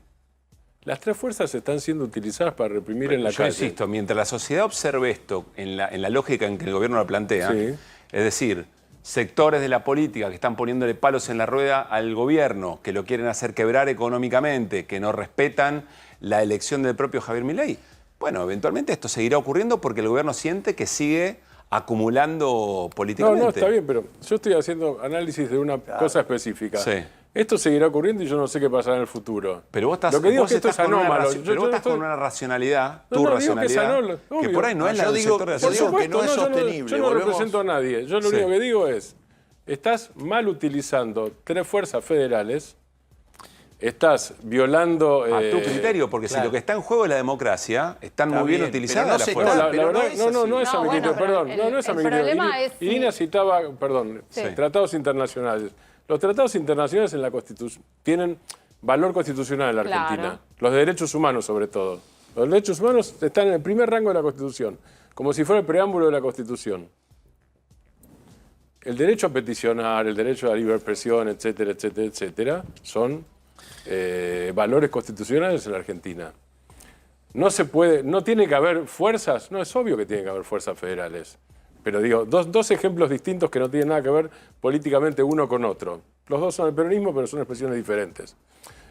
Las tres fuerzas están siendo utilizadas para reprimir en la calle. Yo insisto, mientras la sociedad observe esto en la lógica en que el gobierno lo plantea, es decir, sectores de la política que están poniéndole palos en la rueda al gobierno, que lo quieren hacer quebrar económicamente, que no respetan la elección del propio Javier Milei, bueno, eventualmente esto seguirá ocurriendo porque el gobierno siente que sigue acumulando políticamente. No, está bien, pero yo estoy haciendo análisis de una cosa específica. Sí. Esto seguirá ocurriendo y yo no sé qué pasará en el futuro. Pero vos estás, lo que digo es que esto es con anómalo. Pero vos estás con una racionalidad, tu digo racionalidad, que por ahí no es la del sector de la yo digo sociedad. que no es sostenible. Yo no represento a nadie. Yo lo único que digo es, estás mal utilizando tres fuerzas federales, estás violando... A tu criterio, porque si lo que está en juego es la democracia, están muy bien utilizadas las fuerzas. La verdad, no es a mi criterio, perdón. No es a mi criterio. Irina citaba, perdón, tratados internacionales. Los tratados internacionales en la Constitución tienen valor constitucional en la Argentina. Claro. Los derechos humanos, sobre todo. Los derechos humanos están en el primer rango de la Constitución, como si fuera el preámbulo de la Constitución. El derecho a peticionar, el derecho a la libre expresión, etcétera, etcétera, etcétera, son valores constitucionales en la Argentina. No se puede, no tiene que haber fuerzas, no es obvio que tiene que haber fuerzas federales. Pero digo, dos ejemplos distintos que no tienen nada que ver políticamente uno con otro. Los dos son el peronismo, pero son expresiones diferentes.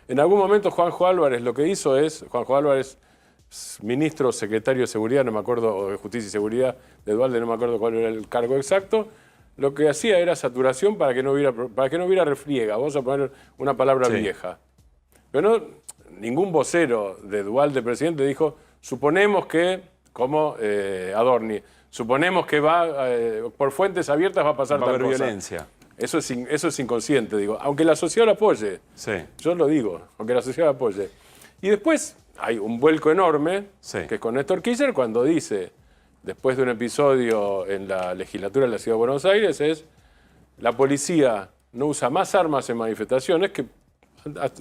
En algún momento Juanjo Álvarez lo que hizo es, Juanjo Álvarez, ministro, secretario de Seguridad, no me acuerdo, o de Justicia y Seguridad de Dualde, no me acuerdo cuál era el cargo exacto, lo que hacía era saturación para que no hubiera refriega. Vamos a poner una palabra vieja. Pero no, ningún vocero de Dualde, presidente, dijo, suponemos que, como Adorni, suponemos que por fuentes abiertas va a pasar tal cosa. Violencia. Eso es inconsciente, digo. Aunque la sociedad lo apoye. Sí. Yo lo digo, aunque la sociedad lo apoye. Y después hay un vuelco enorme, que es con Néstor Kirchner, cuando dice, después de un episodio en la legislatura de la Ciudad de Buenos Aires, es la policía no usa más armas en manifestaciones que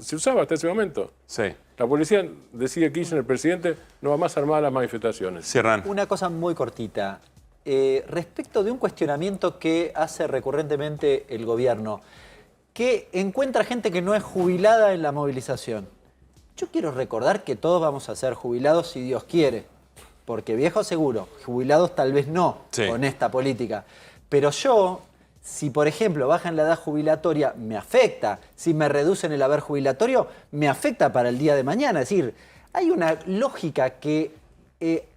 se usaba hasta ese momento. Sí. La policía, decide Kirchner, el presidente, no va más armada a las manifestaciones. Cierran. Una cosa muy cortita. Respecto de un cuestionamiento que hace recurrentemente el gobierno, que encuentra gente que no es jubilada en la movilización. Yo quiero recordar que todos vamos a ser jubilados si Dios quiere. Porque viejos seguro, jubilados tal vez no, con esta política. Pero yo... Si, por ejemplo, bajan la edad jubilatoria, me afecta. Si me reducen el haber jubilatorio, me afecta para el día de mañana. Es decir, hay una lógica que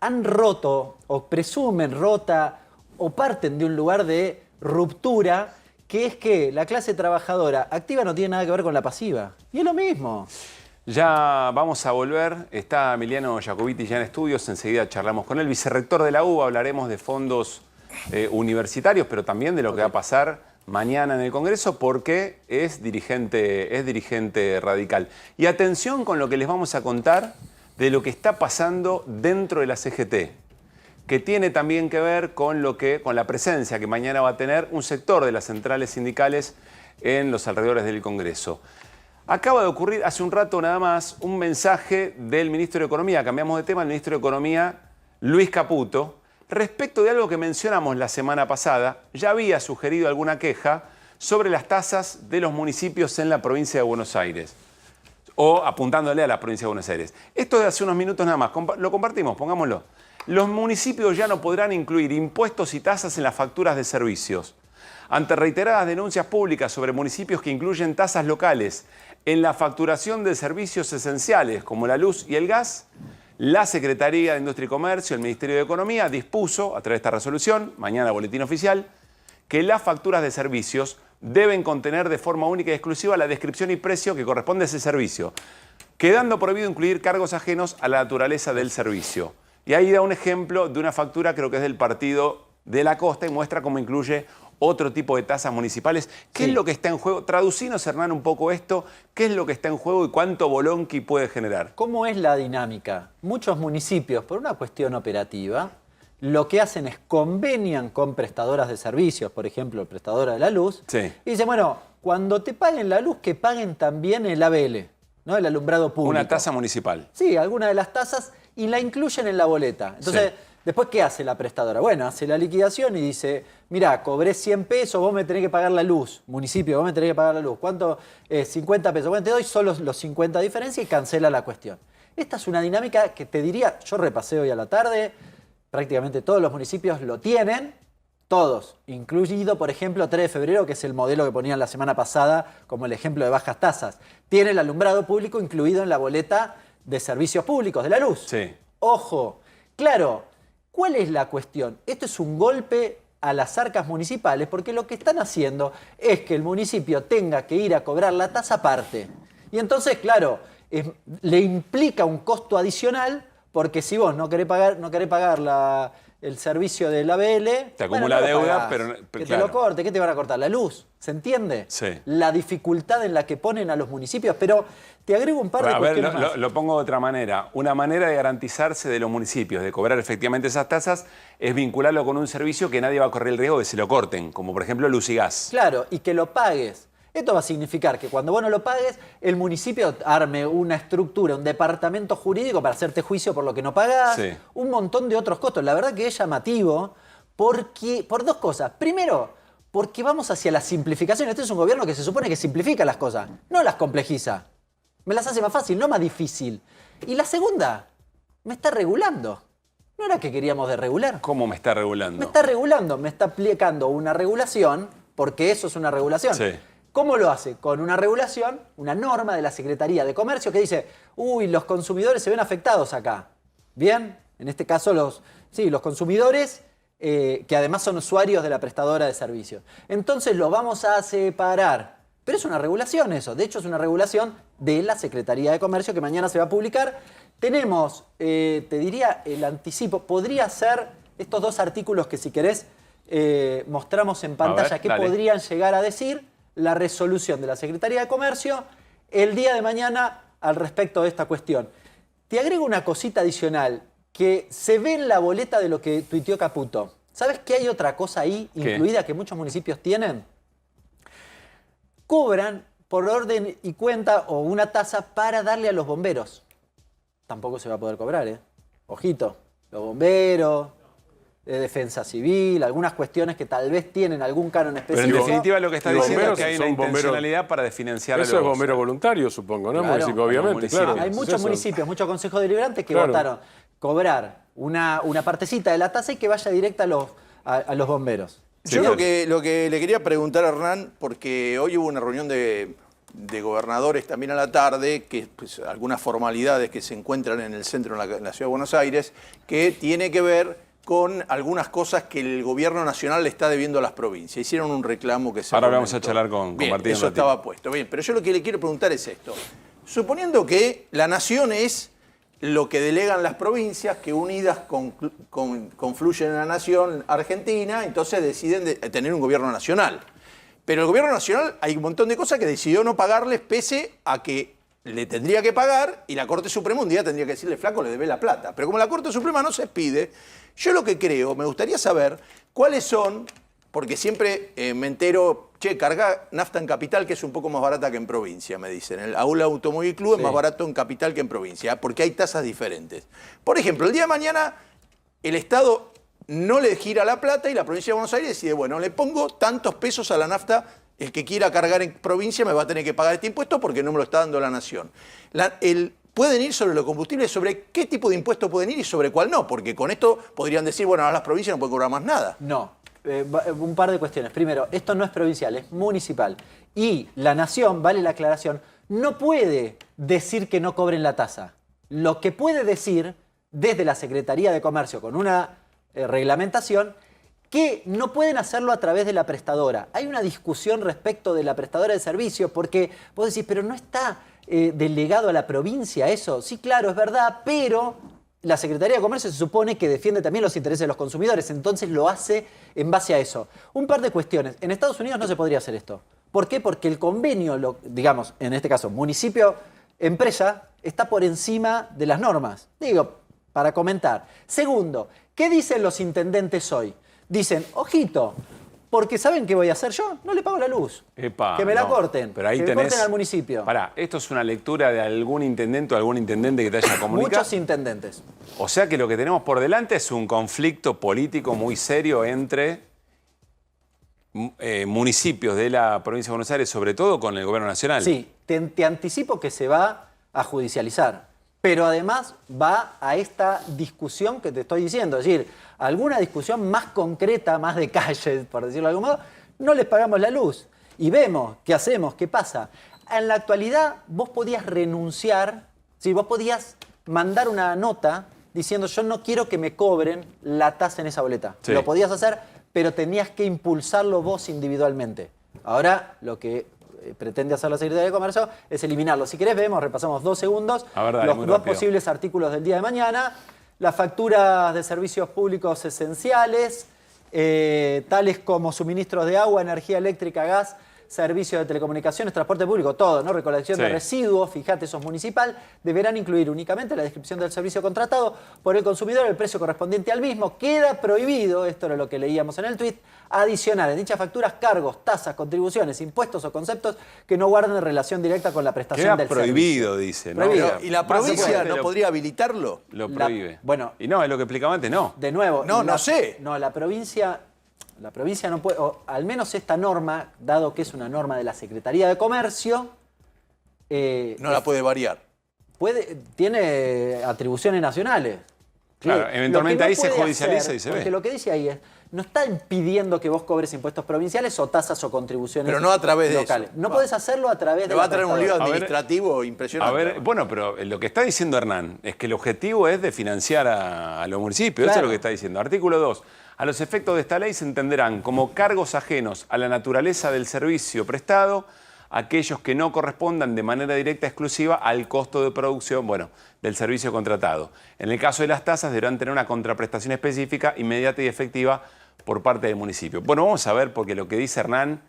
han roto, o presumen rota, o parten de un lugar de ruptura, que es que la clase trabajadora activa no tiene nada que ver con la pasiva. Y es lo mismo. Ya vamos a volver. Está Emiliano Jacobiti ya en estudios. Enseguida charlamos con él. Vicerrector de la UBA, hablaremos de fondos universitarios, pero también de lo que va a pasar mañana en el Congreso, porque es dirigente radical. Y atención con lo que les vamos a contar de lo que está pasando dentro de la CGT, que tiene también que ver con la presencia que mañana va a tener un sector de las centrales sindicales en los alrededores del Congreso. Acaba de ocurrir hace un rato nada más un mensaje del ministro de Economía, cambiamos de tema, el ministro de Economía, Luis Caputo, respecto de algo que mencionamos la semana pasada. Ya había sugerido alguna queja sobre las tasas de los municipios en la provincia de Buenos Aires, o apuntándole a la provincia de Buenos Aires. Esto de hace unos minutos nada más, lo compartimos, pongámoslo. Los municipios ya no podrán incluir impuestos y tasas en las facturas de servicios. Ante reiteradas denuncias públicas sobre municipios que incluyen tasas locales en la facturación de servicios esenciales como la luz y el gas, la Secretaría de Industria y Comercio, el Ministerio de Economía, dispuso, a través de esta resolución, mañana boletín oficial, que las facturas de servicios deben contener de forma única y exclusiva la descripción y precio que corresponde a ese servicio, quedando prohibido incluir cargos ajenos a la naturaleza del servicio. Y ahí da un ejemplo de una factura, creo que es del Partido de la Costa, y muestra cómo incluye otro tipo de tasas municipales. ¿Qué es lo que está en juego? Traducinos, Hernán, un poco esto. ¿Qué es lo que está en juego y cuánto bolonqui puede generar? ¿Cómo es la dinámica? Muchos municipios, por una cuestión operativa, lo que hacen es convenian con prestadoras de servicios, por ejemplo, prestadora de la luz, y dicen, bueno, cuando te paguen la luz, que paguen también el ABL, ¿no? El alumbrado público. Una tasa municipal. Sí, alguna de las tasas, y la incluyen en la boleta. Entonces, después, ¿qué hace la prestadora? Bueno, hace la liquidación y dice, mira, cobré 100 pesos, vos me tenés que pagar la luz. Municipio, vos me tenés que pagar la luz. ¿Cuánto? 50 pesos. Bueno, te doy solo los 50 de diferencia y cancela la cuestión. Esta es una dinámica que te diría, yo repasé hoy a la tarde, prácticamente todos los municipios lo tienen, todos, incluido, por ejemplo, 3 de febrero, que es el modelo que ponían la semana pasada como el ejemplo de bajas tasas. Tiene el alumbrado público incluido en la boleta de servicios públicos, de la luz. Sí. Ojo, claro, ¿cuál es la cuestión? Esto es un golpe a las arcas municipales porque lo que están haciendo es que el municipio tenga que ir a cobrar la tasa aparte. Y entonces, claro, le implica un costo adicional porque si vos no querés pagar el servicio del ABL... Te acumula deuda, pero que te lo corte, ¿qué te van a cortar? La luz, ¿se entiende? Sí. La dificultad en la que ponen a los municipios, pero te agrego un par de cuestiones más. Lo pongo de otra manera. Una manera de garantizarse de los municipios, de cobrar efectivamente esas tasas, es vincularlo con un servicio que nadie va a correr el riesgo de que se lo corten, como por ejemplo luz y gas. Claro, y que lo pagues. Esto va a significar que cuando vos no lo pagues, el municipio arme una estructura, un departamento jurídico para hacerte juicio por lo que no pagás, un montón de otros costos. La verdad que es llamativo por dos cosas. Primero, porque vamos hacia la simplificación. Este es un gobierno que se supone que simplifica las cosas, no las complejiza. Me las hace más fácil, no más difícil. Y la segunda, me está regulando. ¿No era que queríamos desregular? ¿Cómo me está regulando? Me está regulando, me está aplicando una regulación, porque eso es una regulación. Sí. ¿Cómo lo hace? Con una regulación, una norma de la Secretaría de Comercio que dice, uy, los consumidores se ven afectados acá. Bien, en este caso los consumidores que además son usuarios de la prestadora de servicios. Entonces los vamos a separar. Pero es una regulación eso, de hecho es una regulación de la Secretaría de Comercio que mañana se va a publicar. Tenemos, te diría, el anticipo, podría ser estos dos artículos que si querés mostramos en pantalla qué podrían llegar a decir la resolución de la Secretaría de Comercio el día de mañana al respecto de esta cuestión. Te agrego una cosita adicional que se ve en la boleta de lo que tuiteó Caputo. ¿Sabes que hay otra cosa ahí incluida que muchos municipios tienen? Cobran por orden y cuenta o una tasa para darle a los bomberos. Tampoco se va a poder cobrar, ¿eh? Ojito, los bomberos, de defensa civil, algunas cuestiones que tal vez tienen algún canon específico. Pero en definitiva lo que está diciendo es que hay una intencionalidad para desfinanciar a los... Eso es bombero voluntario, supongo, ¿no? Claro, municipio, obviamente, claro. Hay muchos municipios, muchos consejos deliberantes que votaron cobrar una partecita de la tasa y que vaya directa a los bomberos. Yo lo que le quería preguntar a Hernán, porque hoy hubo una reunión de gobernadores también a la tarde, que pues, algunas formalidades que se encuentran en el centro, en la Ciudad de Buenos Aires, que tiene que ver con algunas cosas que el gobierno nacional le está debiendo a las provincias. Hicieron un reclamo que se... Ahora vamos a charlar con Martín. Eso estaba puesto. Bien, pero yo lo que le quiero preguntar es esto. Suponiendo que la nación es lo que delegan las provincias, que unidas confluyen en la nación argentina, entonces deciden tener un gobierno nacional. Pero el gobierno nacional hay un montón de cosas que decidió no pagarles pese a que le tendría que pagar y la Corte Suprema un día tendría que decirle, flaco, le debe la plata. Pero como la Corte Suprema no se pide, yo lo que creo, me gustaría saber cuáles son porque siempre me entero, che, carga nafta en capital, que es un poco más barata que en provincia, me dicen. El Aula Automóvil Club es más barato en capital que en provincia, porque hay tasas diferentes. Por ejemplo, el día de mañana el Estado no le gira la plata y la provincia de Buenos Aires decide, bueno, le pongo tantos pesos a la nafta, el que quiera cargar en provincia me va a tener que pagar este impuesto porque no me lo está dando la nación. Pueden ir sobre los combustibles, sobre qué tipo de impuestos pueden ir y sobre cuál no, porque con esto podrían decir, bueno, ahora las provincias no pueden cobrar más nada. No, un par de cuestiones. Primero, esto no es provincial, es municipal. Y la nación, vale la aclaración, no puede decir que no cobren la tasa. Lo que puede decir desde la Secretaría de Comercio con una reglamentación que no pueden hacerlo a través de la prestadora. Hay una discusión respecto de la prestadora de servicios porque vos decís, pero no está delegado a la provincia eso. Sí, claro, es verdad, pero la Secretaría de Comercio se supone que defiende también los intereses de los consumidores, entonces lo hace en base a eso. Un par de cuestiones. En Estados Unidos no se podría hacer esto. ¿Por qué? Porque el convenio, digamos, en este caso, municipio-empresa, está por encima de las normas. Digo, para comentar. Segundo, ¿qué dicen los intendentes hoy? Dicen, ojito, porque ¿saben qué voy a hacer yo? No le pago la luz. Epa, que me la corten. Pero ahí que me corten al municipio. Pará, ¿esto es una lectura de algún intendente o algún intendente que te haya comunicado? Muchos intendentes. O sea que lo que tenemos por delante es un conflicto político muy serio entre municipios de la provincia de Buenos Aires, sobre todo con el gobierno nacional. Sí, te anticipo que se va a judicializar. Pero además va a esta discusión que te estoy diciendo. Es decir, alguna discusión más concreta, más de calle, por decirlo de algún modo, no les pagamos la luz. Y vemos qué hacemos, qué pasa. En la actualidad vos podías renunciar, ¿sí? Vos podías mandar una nota diciendo yo no quiero que me cobren la tasa en esa boleta. Sí. Lo podías hacer, pero tenías que impulsarlo vos individualmente. Ahora lo que pretende hacer la Secretaría de Comercio es eliminarlo. Si querés, repasamos 2 segundos, los dos posibles artículos del día de mañana, las facturas de servicios públicos esenciales, tales como suministros de agua, energía eléctrica, gas, servicios de telecomunicaciones, transporte público, todo, ¿no? Recolección de residuos, fíjate, eso es municipal, deberán incluir únicamente la descripción del servicio contratado por el consumidor, el precio correspondiente al mismo. Queda prohibido, esto era lo que leíamos en el tuit, adicionar en dichas facturas cargos, tasas, contribuciones, impuestos o conceptos que no guarden relación directa con la prestación del servicio. Prohibido, dice, ¿no? Prohibido. ¿Y la provincia no podría habilitarlo? Lo prohíbe. Bueno. Y no, es lo que explicaba antes, no. De nuevo. No sé. No, la provincia no puede, o al menos esta norma, dado que es una norma de la Secretaría de Comercio... no la puede variar. Tiene atribuciones nacionales. Claro, eventualmente ahí se judicializa y se ve. Porque lo que dice ahí es, no está impidiendo que vos cobres impuestos provinciales o tasas o contribuciones locales. Pero no a través de eso. No podés hacerlo a través de... Va a traer un lío administrativo impresionante. A ver, bueno, pero lo que está diciendo Hernán es que el objetivo es de financiar a los municipios. Claro. Eso es lo que está diciendo. Artículo 2. A los efectos de esta ley se entenderán como cargos ajenos a la naturaleza del servicio prestado aquellos que no correspondan de manera directa exclusiva al costo de producción, del servicio contratado. En el caso de las tasas deberán tener una contraprestación específica, inmediata y efectiva por parte del municipio. Bueno, vamos a ver, porque lo que dice Hernán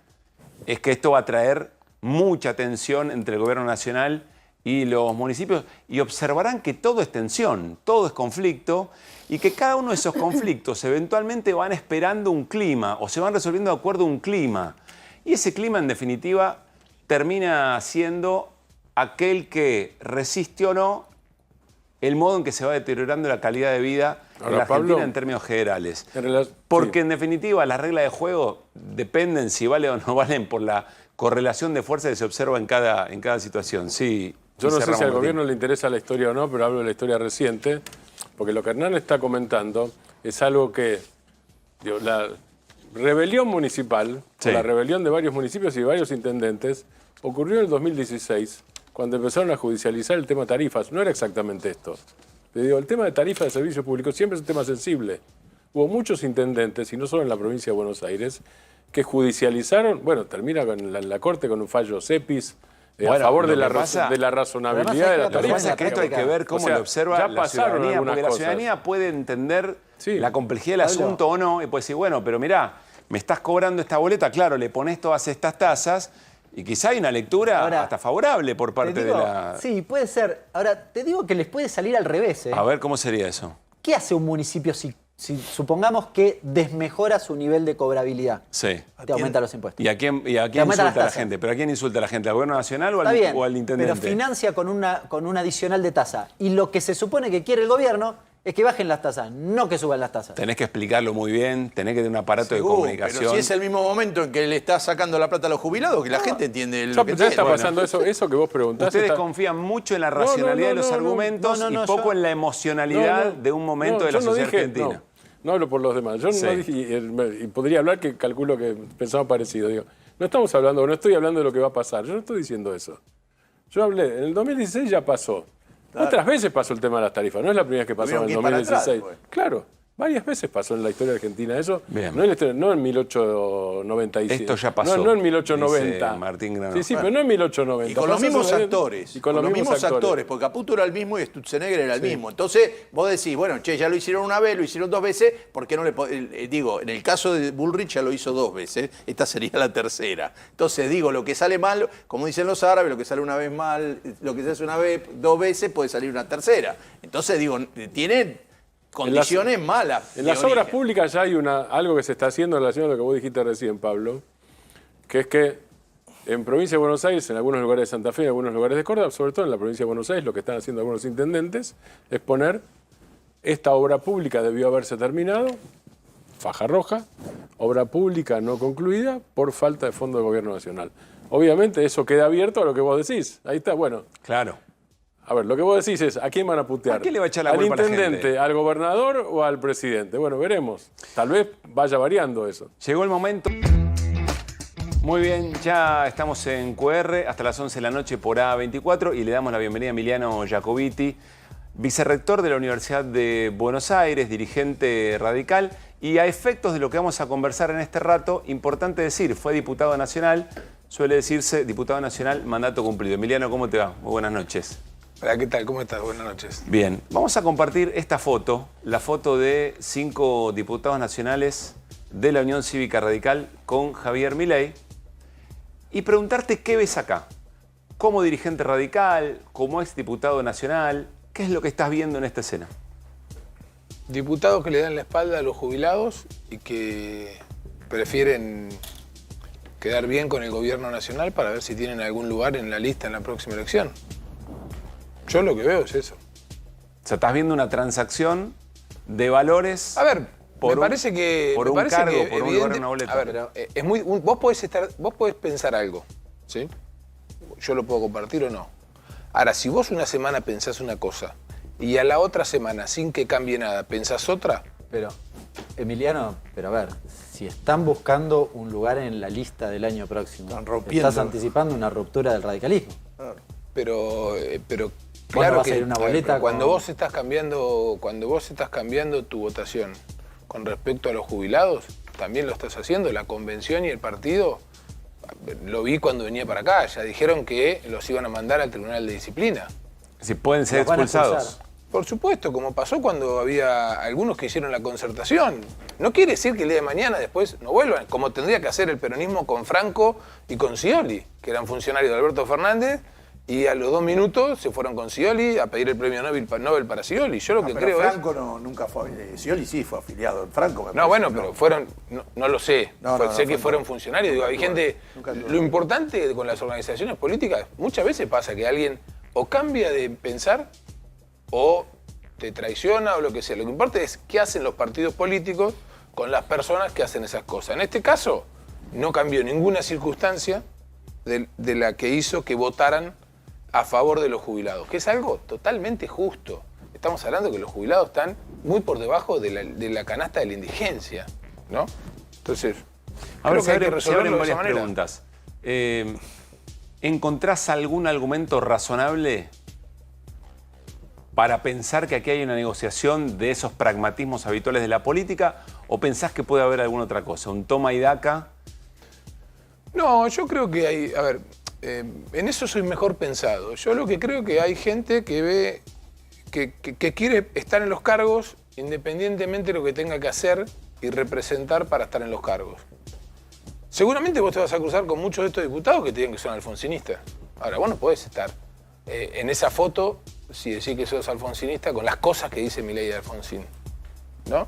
es que esto va a traer mucha tensión entre el gobierno nacional y los municipios, y observarán que todo es tensión, todo es conflicto, y que cada uno de esos conflictos eventualmente van esperando un clima, o se van resolviendo de acuerdo a un clima. Y ese clima, en definitiva, termina siendo aquel que resiste o no el modo en que se va deteriorando la calidad de vida en la Argentina, Pablo, en términos generales. Porque en definitiva las reglas de juego dependen si valen o no valen por la correlación de fuerza que se observa en cada situación. Sí. Yo no sé si al gobierno le interesa la historia o no, pero hablo de la historia reciente, porque lo que Hernán está comentando es algo que, la rebelión municipal, o la rebelión de varios municipios y de varios intendentes, ocurrió en el 2016, cuando empezaron a judicializar el tema de tarifas. No era exactamente esto. Te digo, el tema de tarifas de servicios públicos siempre es un tema sensible. Hubo muchos intendentes, y no solo en la provincia de Buenos Aires, que judicializaron, termina con la Corte con un fallo CEPIS, a favor de la razonabilidad de la tarifa. Lo que pasa es que esto hay que ver cómo lo observa la ciudadanía, porque la ciudadanía puede entender la complejidad del asunto o no, y puede decir, pero mirá, me estás cobrando esta boleta, claro, le pones todas estas tasas, y quizá hay una lectura hasta favorable por parte de la... Sí, puede ser. Ahora, te digo que les puede salir al revés. A ver, ¿cómo sería eso? ¿Qué hace un municipio si supongamos que desmejora su nivel de cobrabilidad. Sí. Te aumenta los impuestos. ¿Y a quién aumenta insulta las a la tasas. gente? ¿Pero a quién insulta a la gente? ¿Al gobierno nacional o Está bien, al intendente? pero financia con un adicional de tasa. Y lo que se supone que quiere el gobierno es que bajen las tasas, no que suban las tasas. Tenés que explicarlo muy bien, tenés que tener un aparato de Seguro, comunicación. Pero si es el mismo momento en que le está sacando la plata a los jubilados, que la gente entiende lo que Ya tiene. está pasando eso que vos preguntaste. Ustedes confían mucho en la racionalidad de los argumentos y poco en la emocionalidad de un momento de la sociedad argentina. No hablo por los demás. Yo no dije, y podría hablar que calculo que pensamos parecido. Digo, no estoy hablando de lo que va a pasar. Yo no estoy diciendo eso. Yo hablé, en el 2016 ya pasó. Claro. Otras veces pasó el tema de las tarifas. No es la primera vez que pasó en el 2016. Atrás, pues. Claro. Varias veces pasó en la historia argentina eso. Bien. No en 1895. Esto ya pasó. No en 1890. Martín Grano. Sí, pero no en 1890. Y con los mismos actores. Y con los mismos actores. Porque Caputo era el mismo y Sturzenegger era el mismo. Entonces, vos decís, bueno, ya lo hicieron una vez, lo hicieron 2 veces, ¿por qué no le digo, en el caso de Bullrich ya lo hizo 2 veces, esta sería la tercera. Entonces, digo, lo que sale mal, como dicen los árabes, lo que sale una vez mal, lo que se hace una vez, 2 veces, puede salir una tercera. Entonces, digo, tiene condiciones malas. En las obras públicas ya hay algo que se está haciendo en relación a lo que vos dijiste recién, Pablo, que es que en provincia de Buenos Aires, en algunos lugares de Santa Fe, en algunos lugares de Córdoba, sobre todo en la provincia de Buenos Aires, lo que están haciendo algunos intendentes es poner esta obra pública debió haberse terminado, faja roja, obra pública no concluida por falta de fondo del gobierno nacional. Obviamente eso queda abierto a lo que vos decís. Ahí está, bueno. Claro. A ver, lo que vos decís es, ¿a quién van a putear? ¿A quién le va a echar la culpa a la gente? ¿Al intendente, al gobernador o al presidente? Bueno, veremos. Tal vez vaya variando eso. Llegó el momento. Muy bien, ya estamos en QR hasta las 11 de la noche por A24 y le damos la bienvenida a Emiliano Jacobiti, vicerrector de la Universidad de Buenos Aires, dirigente radical. Y a efectos de lo que vamos a conversar en este rato, importante decir, fue diputado nacional, suele decirse diputado nacional, mandato cumplido. Emiliano, ¿cómo te va? Muy buenas noches. Hola, ¿qué tal? ¿Cómo estás? Buenas noches. Bien, vamos a compartir esta foto, la foto de 5 diputados nacionales de la Unión Cívica Radical con Javier Milei y preguntarte qué ves acá. Como dirigente radical, como ex diputado nacional, ¿qué es lo que estás viendo en esta escena? Diputados que le dan la espalda a los jubilados y que prefieren quedar bien con el gobierno nacional para ver si tienen algún lugar en la lista en la próxima elección. Yo lo que veo es eso. O sea, estás viendo una transacción de valores. A ver, me parece que por un cargo, por un lugar en una boleta. A ver, es muy, vos podés pensar algo, ¿sí? Yo lo puedo compartir o no. Ahora, si vos una semana pensás una cosa y a la otra semana, sin que cambie nada, pensás otra. Pero, Emiliano, pero a ver, si están buscando un lugar en la lista del año próximo, estás anticipando una ruptura del radicalismo. Claro. Pero claro vas que a ir una boleta cuando vos estás cambiando tu votación con respecto a los jubilados, también lo estás haciendo. La convención y el partido, lo vi cuando venía para acá, ya dijeron que los iban a mandar al Tribunal de Disciplina. Si pueden ser expulsados. Por supuesto, como pasó cuando había algunos que hicieron la concertación. No quiere decir que el día de mañana después no vuelvan, como tendría que hacer el peronismo con Franco y con Scioli, que eran funcionarios de Alberto Fernández, y a los 2 minutos se fueron con Scioli a pedir el premio Nobel para Scioli. Yo lo que creo Franco es... Franco nunca fue... Scioli sí fue afiliado. Franco me No, bueno, pero fueron... No lo sé. Sé que fueron funcionarios. Digo, hay gente... Lo importante con las organizaciones políticas, muchas veces pasa que alguien o cambia de pensar o te traiciona o lo que sea. Lo que importa es qué hacen los partidos políticos con las personas que hacen esas cosas. En este caso, no cambió ninguna circunstancia de la que hizo que votaran a favor de los jubilados, que es algo totalmente justo. Estamos hablando que los jubilados están muy por debajo de la canasta de la indigencia, ¿no? Entonces, ahora creo que hay que resolverlo de esa varias preguntas. ¿Encontrás algún argumento razonable para pensar que aquí hay una negociación de esos pragmatismos habituales de la política o pensás que puede haber alguna otra cosa, un toma y daca? No, yo creo que hay... A ver, en eso soy mejor pensado. Yo lo que creo que hay gente que ve... que quiere estar en los cargos independientemente de lo que tenga que hacer y representar para estar en los cargos. Seguramente vos te vas a cruzar con muchos de estos diputados que te digan que son alfonsinistas. Ahora, vos no podés estar en esa foto, si decís que sos alfonsinista, con las cosas que dice Milei de Alfonsín, ¿no?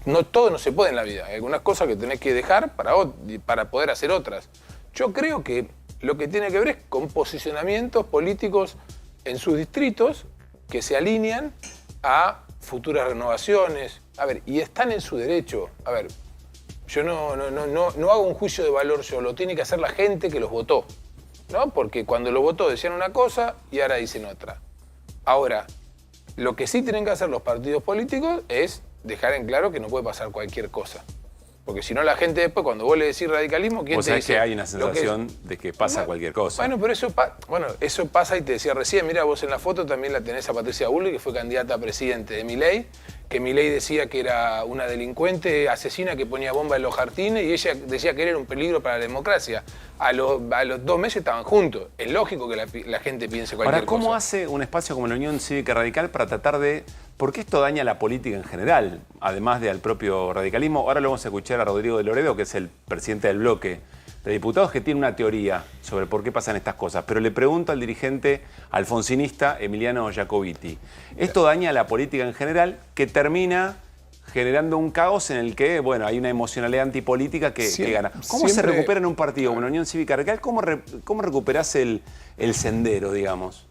No, todo no se puede en la vida. Hay algunas cosas que tenés que dejar para poder hacer otras. Yo creo que lo que tiene que ver es con posicionamientos políticos en sus distritos que se alinean a futuras renovaciones. A ver, y están en su derecho. A ver, yo no hago un juicio de valor yo, lo tiene que hacer la gente que los votó, ¿no? Porque cuando los votó decían una cosa y ahora dicen otra. Ahora, lo que sí tienen que hacer los partidos políticos es dejar en claro que no puede pasar cualquier cosa. Porque si no la gente después, cuando vos le decís radicalismo, ¿quién te dice? Que hay una sensación de que pasa cualquier cosa. Bueno, pero eso pasa y te decía recién, mira, vos en la foto también la tenés a Patricia Bullrich, que fue candidata a presidente de Milei, que Milei decía que era una delincuente asesina que ponía bomba en los jardines y ella decía que era un peligro para la democracia. A los 2 meses estaban juntos. Es lógico que la gente piense cualquier cosa. Ahora, ¿cómo hace un espacio como la Unión Cívica Radical para tratar de... Porque esto daña a la política en general, además del propio radicalismo? Ahora lo vamos a escuchar a Rodrigo de Loredo, que es el presidente del bloque de diputados, que tiene una teoría sobre por qué pasan estas cosas. Pero le pregunto al dirigente alfonsinista Emiliano Jacobiti. Esto daña a la política en general, que termina generando un caos en el que, bueno, hay una emocionalidad antipolítica que gana. ¿Cómo se recupera en un partido como la Unión Cívica Radical? ¿Cómo recuperás el sendero, digamos?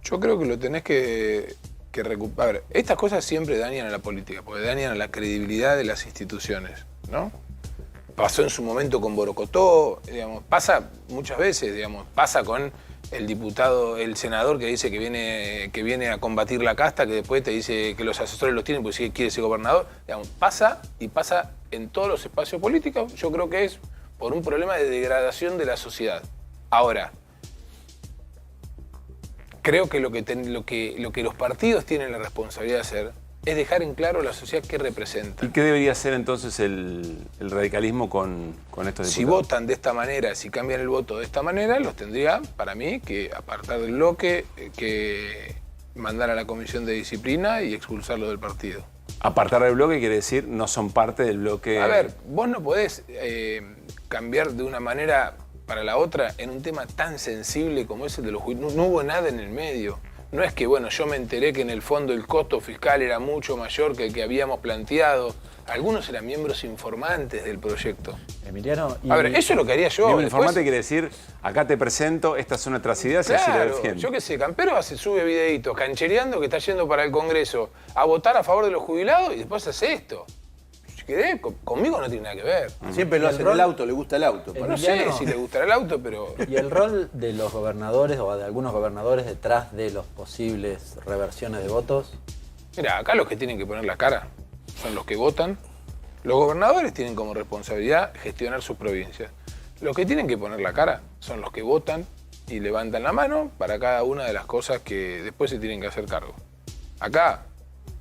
Yo creo que lo tenés que recuperar. A ver, estas cosas siempre dañan a la política, porque dañan a la credibilidad de las instituciones, ¿no? Pasó en su momento con Borocotó, digamos, pasa muchas veces, digamos, pasa con el diputado, el senador que dice que viene a combatir la casta, que después te dice que los asesores los tienen porque quiere ser gobernador. Digamos, pasa en todos los espacios políticos. Yo creo que es por un problema de degradación de la sociedad. Ahora, creo que lo que los partidos tienen la responsabilidad de hacer es dejar en claro a la sociedad qué representa. ¿Y qué debería hacer entonces el radicalismo con estos diputados? Si votan de esta manera, si cambian el voto de esta manera, los tendría, para mí, que apartar del bloque, que mandar a la Comisión de Disciplina y expulsarlo del partido. Apartar del bloque quiere decir no son parte del bloque... A ver, vos no podés cambiar de una manera para la otra en un tema tan sensible como ese de los juicios. No hubo nada en el medio. No es que, bueno, yo me enteré que en el fondo el costo fiscal era mucho mayor que el que habíamos planteado. Algunos eran miembros informantes del proyecto. Emiliano... A ver, eso es lo que haría yo. Miembro informante quiere decir, acá te presento, estas son nuestras ideas y así lo defiendo. Yo qué sé, Campero sube videitos canchereando que está yendo para el Congreso a votar a favor de los jubilados y después hace esto. Si querés, conmigo no tiene nada que ver. Siempre lo hace en el auto, le gusta el auto. No sé si le gustará el auto, pero... ¿Y el rol de los gobernadores o de algunos gobernadores detrás de los posibles reversiones de votos? Mira, acá los que tienen que poner la cara son los que votan. Los gobernadores tienen como responsabilidad gestionar sus provincias. Los que tienen que poner la cara son los que votan y levantan la mano para cada una de las cosas que después se tienen que hacer cargo. Acá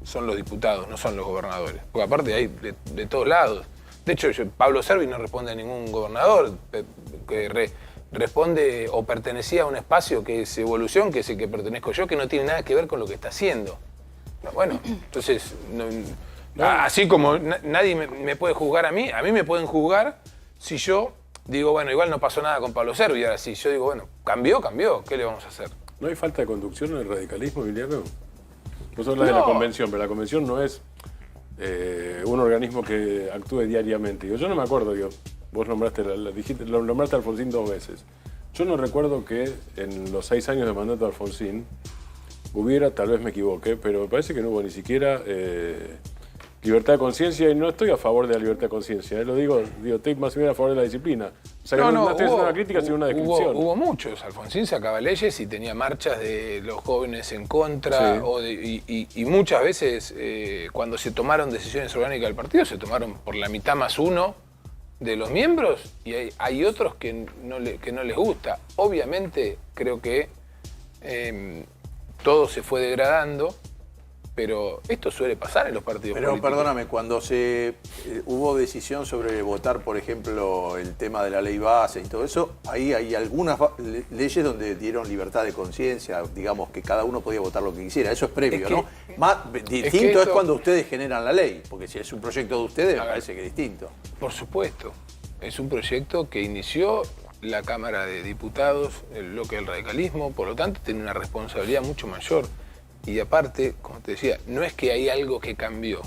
son los diputados, no son los gobernadores. Porque aparte hay de todos lados. De hecho, Pablo Servi no responde a ningún gobernador, que responde o pertenecía a un espacio que es Evolución, que es el que pertenezco yo, que no tiene nada que ver con lo que está haciendo. Bueno, entonces, así como nadie me puede juzgar a mí me pueden juzgar si yo digo, bueno, igual no pasó nada con Pablo Servi. Ahora sí, yo digo, bueno, cambió, ¿qué le vamos a hacer? ¿No hay falta de conducción en el radicalismo, Emiliano? Vos hablas de la convención, pero la convención no es un organismo que actúe diariamente. Yo no me acuerdo, vos nombraste a Alfonsín 2 veces. Yo no recuerdo que en los 6 años de mandato de Alfonsín hubiera, tal vez me equivoqué, pero me parece que no hubo ni siquiera libertad de conciencia, y no estoy a favor de la libertad de conciencia, lo digo, estoy más bien a favor de la disciplina. O sea, que no estoy haciendo una crítica, sino una descripción. Hubo muchos. Alfonsín sacaba leyes y tenía marchas de los jóvenes en contra, sí. y muchas veces cuando se tomaron decisiones orgánicas del partido, se tomaron por la mitad más uno de los miembros, y hay otros que no les gusta. Obviamente creo que todo se fue degradando, pero esto suele pasar en los partidos políticos. Pero perdóname, cuando hubo decisión sobre votar, por ejemplo, el tema de la ley base y todo eso, ahí hay algunas leyes donde dieron libertad de conciencia, digamos que cada uno podía votar lo que quisiera. Eso es previo, ¿no? Distinto es cuando ustedes generan la ley, porque si es un proyecto de ustedes, me parece que es distinto. Por supuesto. Es un proyecto que inició la Cámara de Diputados, el bloque del radicalismo, por lo tanto tiene una responsabilidad mucho mayor. Y aparte, como te decía, no es que hay algo que cambió.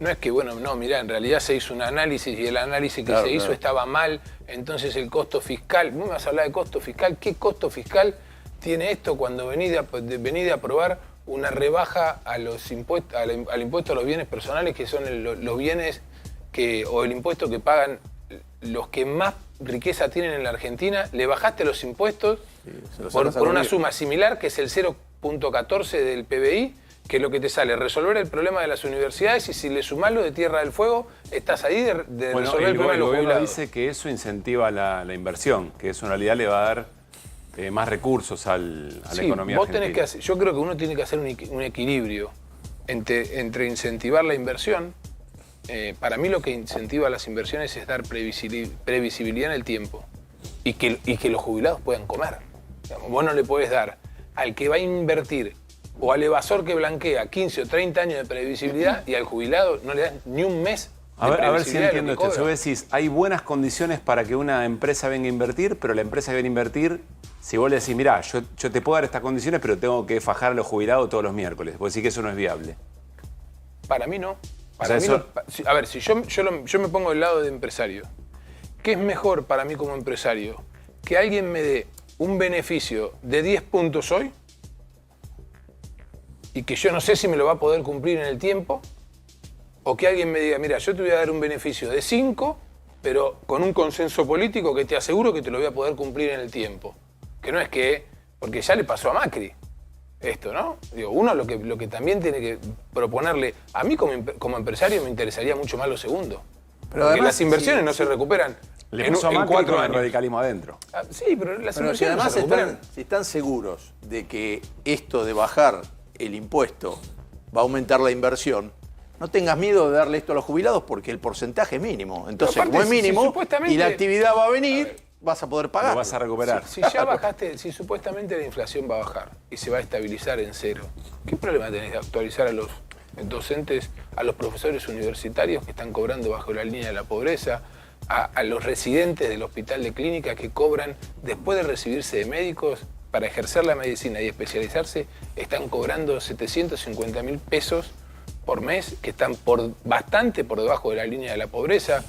No es que, bueno, no, mirá, en realidad se hizo un análisis y el análisis que se hizo estaba mal, entonces el costo fiscal, vos me vas a hablar de costo fiscal, ¿qué costo fiscal tiene esto cuando venís de aprobar una rebaja a los impuestos, al impuesto a los bienes personales, que son los bienes o el impuesto que pagan los que más riqueza tienen en la Argentina? Le bajaste los impuestos por una suma similar, que es el 0.14 del PBI, que es lo que te sale resolver el problema de las universidades, y si le sumás lo de Tierra del Fuego, estás ahí de resolver el problema de los jubilados. Dice que eso incentiva la inversión, que eso en realidad le va a dar más recursos a la economía argentina. Yo creo que uno tiene que hacer un equilibrio entre incentivar la inversión. Para mí lo que incentiva las inversiones es dar previsibilidad en el tiempo y que los jubilados puedan comer. Digamos, vos no le podés dar al que va a invertir o al evasor que blanquea 15 o 30 años de previsibilidad y al jubilado no le das ni un mes de previsibilidad. A ver si entiendo esto. Si vos decís, hay buenas condiciones para que una empresa venga a invertir, pero la empresa que viene a invertir, si vos le decís, mirá, yo te puedo dar estas condiciones, pero tengo que fajar a los jubilados todos los miércoles. Vos decís que eso no es viable. Para mí no. Para mí no. A ver, si yo me pongo del lado de empresario, ¿qué es mejor para mí como empresario? Que alguien me dé un beneficio de 10 puntos hoy y que yo no sé si me lo va a poder cumplir en el tiempo, o que alguien me diga, mira, yo te voy a dar un beneficio de 5, pero con un consenso político que te aseguro que te lo voy a poder cumplir en el tiempo. Que no es que, porque ya le pasó a Macri esto, ¿no? Digo, uno lo que también tiene que proponerle, a mí como empresario me interesaría mucho más lo segundo. Pero porque las inversiones no se recuperan Le puso a Macri 4 con años. el radicalismo adentro. Sí, pero las Pero si inversiones además no se recuperan. si están seguros de que esto de bajar el impuesto va a aumentar la inversión, no tengas miedo de darle esto a los jubilados porque el porcentaje es mínimo. Entonces, Aparte, como es mínimo supuestamente, y la actividad va a venir, vas a poder pagar. Lo vas a recuperar. Si ya bajaste, si supuestamente la inflación va a bajar y se va a estabilizar en 0, ¿qué problema tenés de actualizar a los docentes, a los profesores universitarios que están cobrando bajo la línea de la pobreza, a los residentes del hospital de clínica que cobran, después de recibirse de médicos, para ejercer la medicina y especializarse, están cobrando 750.000 pesos por mes, que están bastante por debajo de la línea de la pobreza?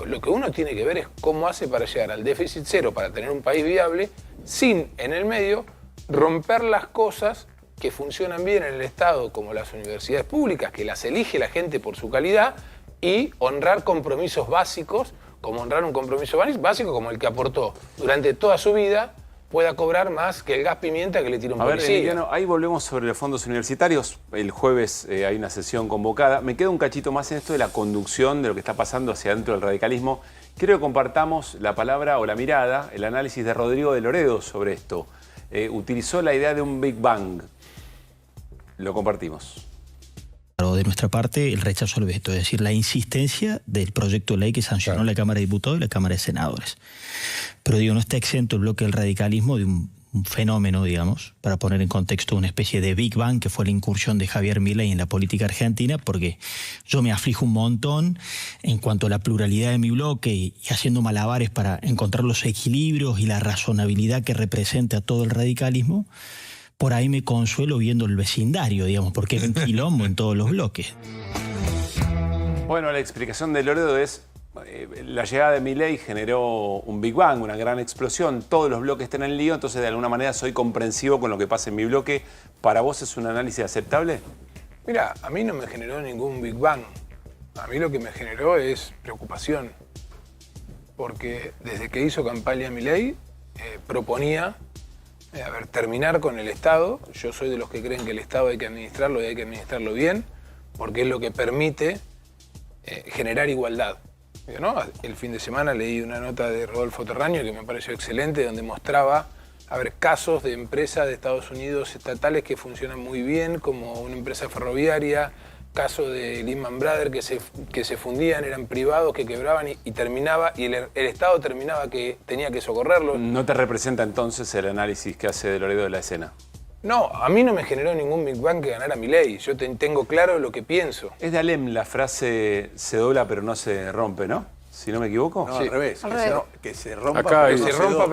Lo que uno tiene que ver es cómo hace para llegar al déficit cero, para tener un país viable, sin, en el medio, romper las cosas que funcionan bien en el Estado, como las universidades públicas, que las elige la gente por su calidad, y honrar compromisos básicos, como honrar un compromiso básico como el que aportó durante toda su vida, pueda cobrar más que el gas pimienta que le tira un policía. A ver, Emiliano, ahí volvemos sobre los fondos universitarios. El jueves hay una sesión convocada. Me queda un cachito más en esto de la conducción de lo que está pasando hacia adentro del radicalismo. Quiero que compartamos la palabra o la mirada, el análisis de Rodrigo de Loredo sobre esto. Utilizó la idea de un Big Bang. Lo compartimos. De nuestra parte, el rechazo al veto, es decir, la insistencia del proyecto de ley que sancionó la Cámara de Diputados y la Cámara de Senadores. Pero digo, no está exento el bloque del radicalismo de un fenómeno, digamos, para poner en contexto una especie de Big Bang que fue la incursión de Javier Milei en la política argentina, porque yo me aflijo un montón en cuanto a la pluralidad de mi bloque y haciendo malabares para encontrar los equilibrios y la razonabilidad que representa todo el radicalismo. Por ahí me consuelo viendo el vecindario, digamos, porque es un quilombo en todos los bloques. Bueno, la explicación de Loredo es la llegada de Milei generó un Big Bang, una gran explosión, todos los bloques están en el lío, entonces de alguna manera soy comprensivo con lo que pasa en mi bloque. ¿Para vos es un análisis aceptable? Mira, a mí no me generó ningún Big Bang. A mí lo que me generó es preocupación. Porque desde que hizo campaña Milei, proponía terminar con el Estado. Yo soy de los que creen que el Estado hay que administrarlo y hay que administrarlo bien, porque es lo que permite generar igualdad. ¿No? El fin de semana leí una nota de Rodolfo Terraño que me pareció excelente, donde mostraba casos de empresas de Estados Unidos estatales que funcionan muy bien, como una empresa ferroviaria, casos de Lehman Brothers que se fundían, eran privados, que quebraban y terminaba, y el Estado terminaba que tenía que socorrerlos. ¿No te representa entonces el análisis que hace de Loredo de la escena? No, a mí no me generó ningún Big Bang que ganara Milei. Yo tengo claro lo que pienso. Es de Alem la frase se dobla pero no se rompe, ¿no? Si no me equivoco. No, sí. Al revés. Que se rompa, acá pero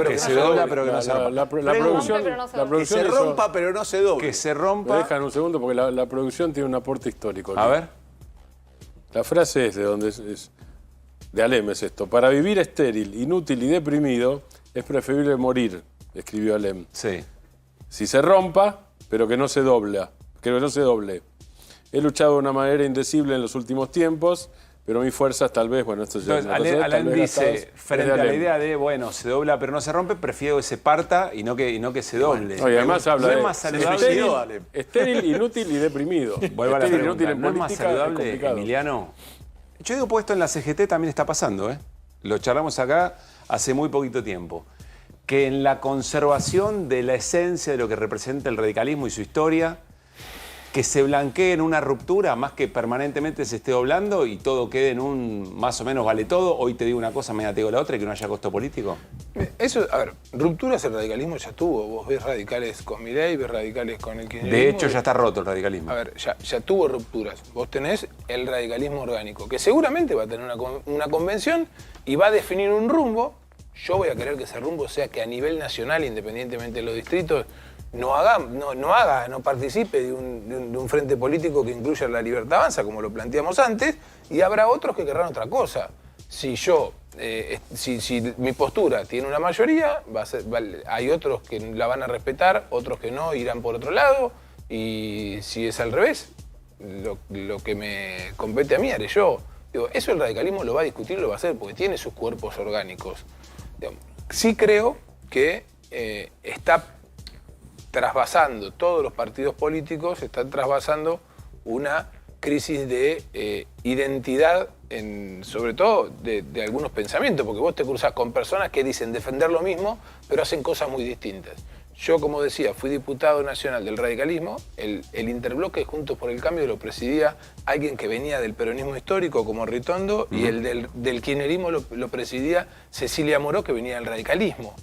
que se dobla, pero que no se rompa. La producción que se rompa, pero no se doble. Que se rompa. Me dejan un segundo porque la producción tiene un aporte histórico. A ver. La frase es de donde es de Alem, es esto. Para vivir estéril, inútil y deprimido, es preferible morir, escribió Alem. Sí. Si se rompa, pero que no se doble. He luchado de una manera indecible en los últimos tiempos, pero mis fuerzas tal vez, bueno, esto ya Entonces, Alem dice, frente a la idea de, bueno, se dobla pero no se rompe, prefiero que se parta y no que se doble. No, y además habla ¿no de es más saludable? estéril, inútil y deprimido. Vuelvo a la Estéril, pregunta, inútil en ¿no es más política, es saludable, complicado. Emiliano? Yo digo, pues esto en la CGT también está pasando, ¿eh? Lo charlamos acá hace muy poquito tiempo. Que en la conservación de la esencia de lo que representa el radicalismo y su historia, que se blanquee en una ruptura más que permanentemente se esté doblando y todo quede en un más o menos vale todo, hoy te digo una cosa, mañana te digo la otra y que no haya costo político. Eso, a ver, rupturas el radicalismo ya tuvo. Vos ves radicales con Milei, ves radicales con el kirchnerismo. De hecho ya está roto el radicalismo. A ver, ya tuvo rupturas. Vos tenés el radicalismo orgánico, que seguramente va a tener una convención y va a definir un rumbo. Yo voy a querer que ese rumbo sea que a nivel nacional, independientemente de los distritos, no participe de un frente político que incluya la Libertad Avanza, como lo planteamos antes, y habrá otros que querrán otra cosa. Si mi postura tiene una mayoría, hay otros que la van a respetar, otros que no, irán por otro lado, y si es al revés, lo que me compete a mí haré yo. Digo, eso el radicalismo lo va a discutir, lo va a hacer, porque tiene sus cuerpos orgánicos. Digamos, sí creo que está trasvasando, todos los partidos políticos están trasvasando una crisis de identidad, sobre todo de algunos pensamientos, porque vos te cruzás con personas que dicen defender lo mismo, pero hacen cosas muy distintas. Yo, como decía, fui diputado nacional del radicalismo, el interbloque Juntos por el Cambio lo presidía alguien que venía del peronismo histórico como Ritondo, y el del kirchnerismo lo presidía Cecilia Moró, que venía del radicalismo.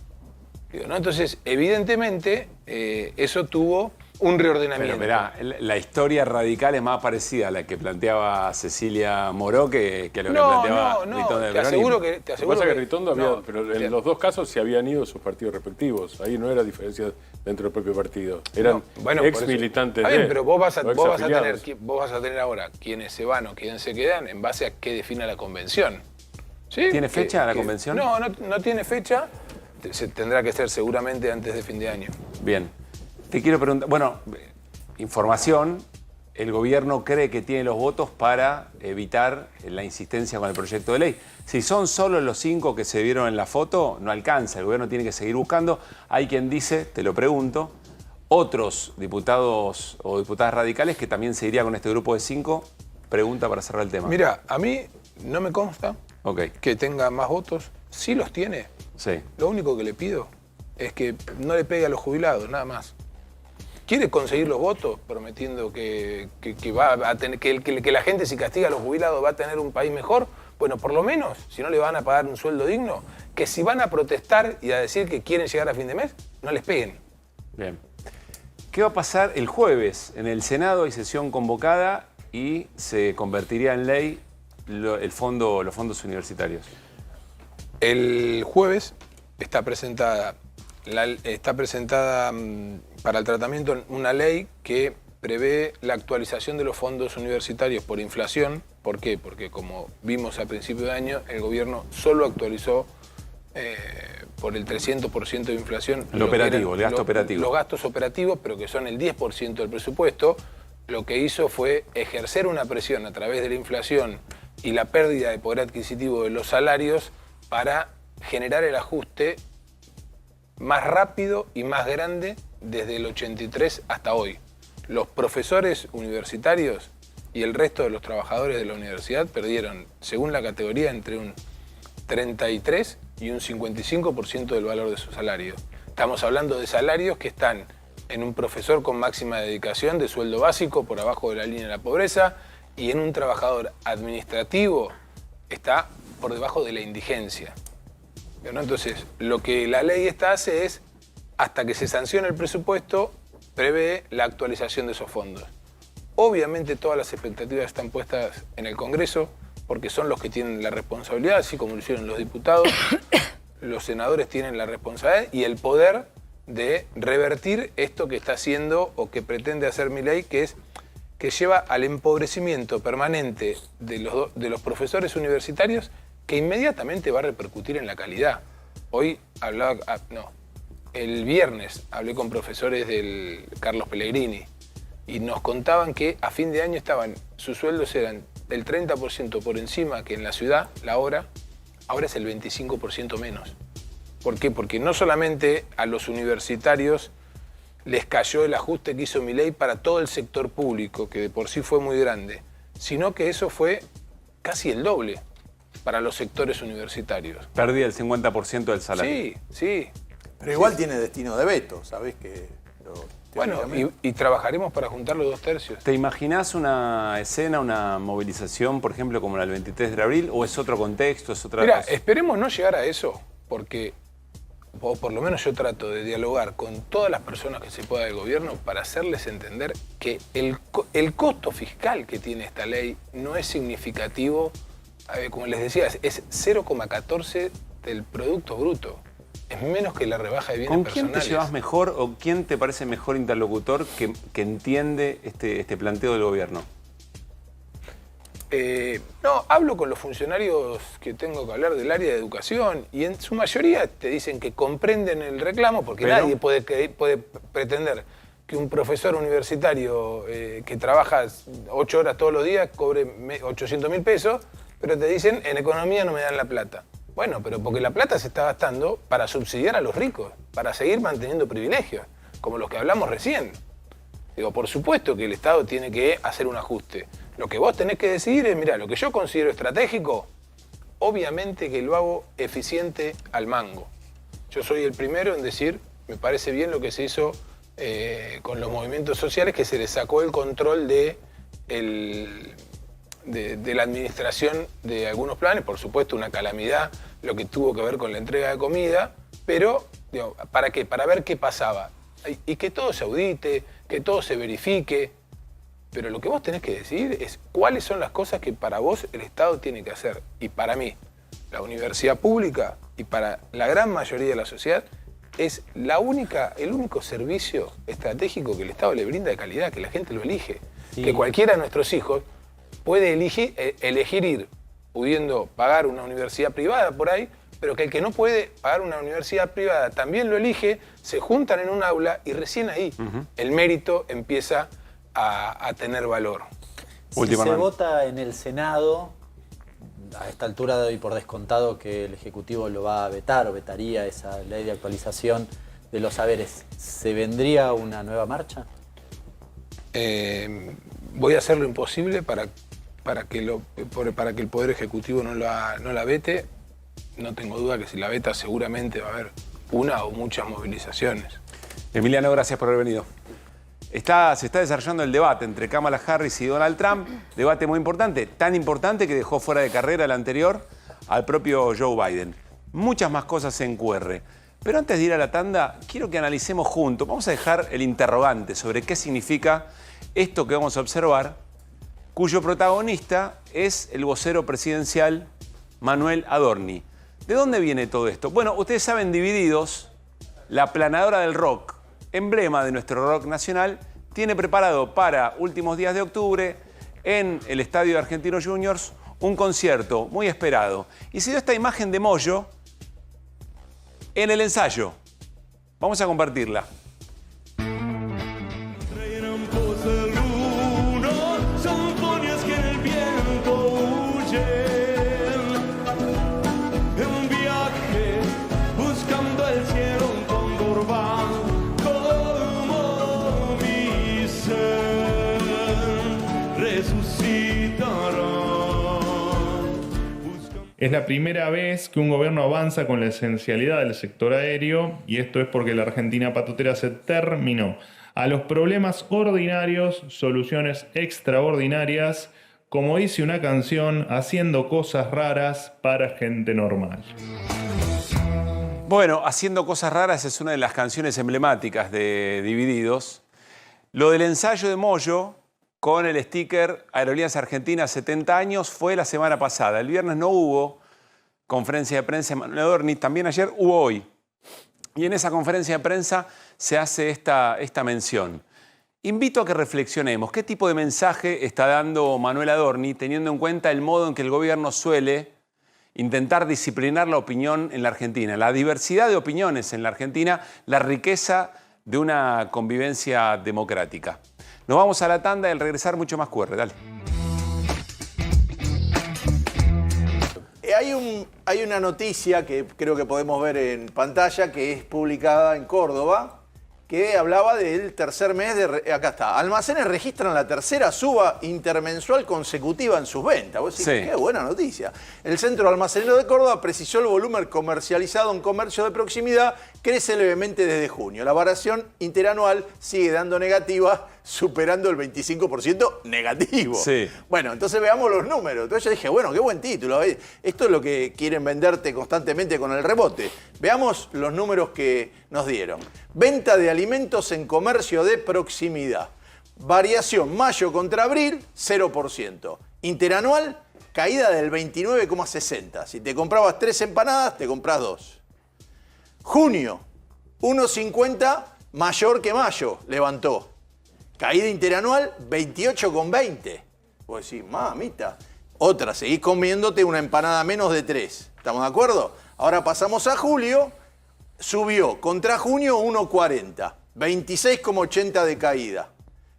¿No? Entonces, evidentemente, eso tuvo un reordenamiento. Pero la historia radical es más parecida a la que planteaba Cecilia Moró que a lo que planteaba Ritondo del Aseguro peronismo. te Lo que pasa es que Ritondo había, pero en los dos casos se habían ido sus partidos respectivos. Ahí no era diferencia dentro del propio partido. Eran ex militantes de... pero vos vas a tener ahora quienes se van o quienes se quedan en base a qué defina la convención. ¿Sí? ¿Tiene fecha la convención? No tiene fecha. Se tendrá que ser seguramente antes de fin de año. Bien. Te quiero preguntar, bueno, información, el gobierno cree que tiene los votos para evitar la insistencia con el proyecto de ley. Si son solo los 5 que se vieron en la foto, no alcanza, el gobierno tiene que seguir buscando. Hay quien dice, te lo pregunto, otros diputados o diputadas radicales que también se iría con este grupo de 5, pregunta para cerrar el tema. Mira, a mí no me consta que tenga más votos, sí los tiene. Sí. Lo único que le pido es que no le pegue a los jubilados, nada más. ¿Quiere conseguir los votos prometiendo que va a tener, que la gente, si castiga a los jubilados, va a tener un país mejor? Bueno, por lo menos, si no le van a pagar un sueldo digno, que si van a protestar y a decir que quieren llegar a fin de mes, no les peguen. Bien. ¿Qué va a pasar el jueves? En el Senado hay sesión convocada y se convertiría en ley los fondos universitarios. El jueves está presentada para el tratamiento una ley que prevé la actualización de los fondos universitarios por inflación. ¿Por qué? Porque como vimos a principio de año, el gobierno solo actualizó por el 300% de inflación el gasto operativo. Los gastos operativos, pero que son el 10% del presupuesto. Lo que hizo fue ejercer una presión a través de la inflación y la pérdida de poder adquisitivo de los salarios para generar el ajuste más rápido y más grande desde el 83 hasta hoy. Los profesores universitarios y el resto de los trabajadores de la universidad perdieron, según la categoría, entre un 33 y un 55% del valor de su salario. Estamos hablando de salarios que están en un profesor con máxima dedicación de sueldo básico por abajo de la línea de la pobreza, y en un trabajador administrativo está por debajo de la indigencia. ¿No? Entonces, lo que la ley esta hace es, hasta que se sancione el presupuesto, prevé la actualización de esos fondos. Obviamente todas las expectativas están puestas en el Congreso, porque son los que tienen la responsabilidad, así como lo hicieron los diputados. Los senadores tienen la responsabilidad y el poder de revertir esto que está haciendo o que pretende hacer Milei, que es que lleva al empobrecimiento permanente de los profesores universitarios, que inmediatamente va a repercutir en la calidad. Hoy el viernes hablé con profesores del Carlos Pellegrini y nos contaban que a fin de año sus sueldos eran del 30% por encima que en la ciudad, ahora es el 25% menos. ¿Por qué? Porque no solamente a los universitarios les cayó el ajuste que hizo Milei para todo el sector público, que de por sí fue muy grande, sino que eso fue casi el doble para los sectores universitarios. Perdía el 50% del salario. Sí, sí. Pero igual tiene destino de veto, ¿sabés? Bueno, y trabajaremos para juntar los 2 tercios. ¿Te imaginás una escena, una movilización, por ejemplo, como la del 23 de abril? ¿O es otro contexto, es otra Mira, cosa? esperemos no llegar a eso, porque o por lo menos yo trato de dialogar con todas las personas que se pueda del gobierno para hacerles entender que el costo fiscal que tiene esta ley no es significativo, como les decía, es 0,14 del Producto Bruto. Es menos que la rebaja de bienes ¿Con quién personales. te llevas mejor o quién te parece mejor interlocutor que entiende este planteo del gobierno? No, hablo con los funcionarios que tengo que hablar del área de educación y en su mayoría te dicen que comprenden el reclamo porque nadie puede pretender que un profesor universitario que trabaja 8 horas todos los días cobre 800.000 pesos, pero te dicen en economía no me dan la plata. Bueno, pero porque la plata se está gastando para subsidiar a los ricos, para seguir manteniendo privilegios, como los que hablamos recién. Digo, por supuesto que el Estado tiene que hacer un ajuste. Lo que vos tenés que decidir es, mirá, lo que yo considero estratégico, obviamente que lo hago eficiente al mango. Yo soy el primero en decir, me parece bien lo que se hizo con los movimientos sociales, que se les sacó el control de la administración de algunos planes, por supuesto una calamidad lo que tuvo que ver con la entrega de comida, pero digo, ¿para qué? Para ver qué pasaba. Y que todo se audite, que todo se verifique, pero lo que vos tenés que decir es cuáles son las cosas que para vos el Estado tiene que hacer. Y para mí, la universidad pública y para la gran mayoría de la sociedad es el único servicio estratégico que el Estado le brinda de calidad, que la gente lo elige. Sí. Que cualquiera de nuestros hijos puede elegir ir pudiendo pagar una universidad privada por ahí, pero que el que no puede pagar una universidad privada también lo elige, se juntan en un aula y recién ahí el mérito empieza a tener valor. Si se vota en el Senado, a esta altura doy por descontado que el Ejecutivo lo va a vetar o vetaría esa ley de actualización de los saberes, ¿se vendría una nueva marcha? Voy a hacer lo imposible para que el Poder Ejecutivo no la vete. No tengo duda que si la veta seguramente va a haber una o muchas movilizaciones. Emiliano, gracias por haber venido. Se está desarrollando el debate entre Kamala Harris y Donald Trump, debate muy importante, tan importante que dejó fuera de carrera el anterior al propio Joe Biden. Muchas más cosas en QR. Pero antes de ir a la tanda, quiero que analicemos juntos, vamos a dejar el interrogante sobre qué significa esto que vamos a observar, cuyo protagonista es el vocero presidencial Manuel Adorni. ¿De dónde viene todo esto? Bueno, ustedes saben, Divididos, la aplanadora del rock, emblema de nuestro rock nacional, tiene preparado para últimos días de octubre en el Estadio de Argentinos Juniors un concierto muy esperado. Y se dio esta imagen de Moyo en el ensayo. Vamos a compartirla. Es la primera vez que un gobierno avanza con la esencialidad del sector aéreo y esto es porque la Argentina patotera se terminó. A los problemas ordinarios, soluciones extraordinarias, como dice una canción, haciendo cosas raras para gente normal. Bueno, Haciendo cosas raras es una de las canciones emblemáticas de Divididos. Lo del ensayo de Moyo con el sticker Aerolíneas Argentinas 70 años fue la semana pasada. El viernes no hubo conferencia de prensa de Manuel Adorni, también ayer hubo hoy. Y en esa conferencia de prensa se hace esta mención. Invito a que reflexionemos qué tipo de mensaje está dando Manuel Adorni, teniendo en cuenta el modo en que el gobierno suele intentar disciplinar la opinión en la Argentina, la diversidad de opiniones en la Argentina, la riqueza de una convivencia democrática. Nos vamos a la tanda y al regresar mucho más QR. Dale. Hay una noticia que creo que podemos ver en pantalla que es publicada en Córdoba, que hablaba del tercer mes de... Acá está. Almacenes registran la tercera suba intermensual consecutiva en sus ventas. Vos decís, Sí. qué buena noticia. El Centro Almacenero de Córdoba precisó el volumen comercializado en comercio de proximidad crece levemente desde junio. La variación interanual sigue dando negativa, superando el 25% negativo. Sí. Bueno, entonces veamos los números. Entonces yo dije, bueno, qué buen título. Esto es lo que quieren venderte constantemente con el rebote. Veamos los números que nos dieron. Venta de alimentos en comercio de proximidad. Variación mayo contra abril, 0%. Interanual, caída del 29,60. Si te comprabas 3 empanadas, te compras 2. Junio, 1,50 mayor que mayo, levantó. Caída interanual, 28,20. Vos decís, mamita. Otra, seguís comiéndote una empanada menos de 3. ¿Estamos de acuerdo? Ahora pasamos a julio, subió contra junio 1,40. 26,80 de caída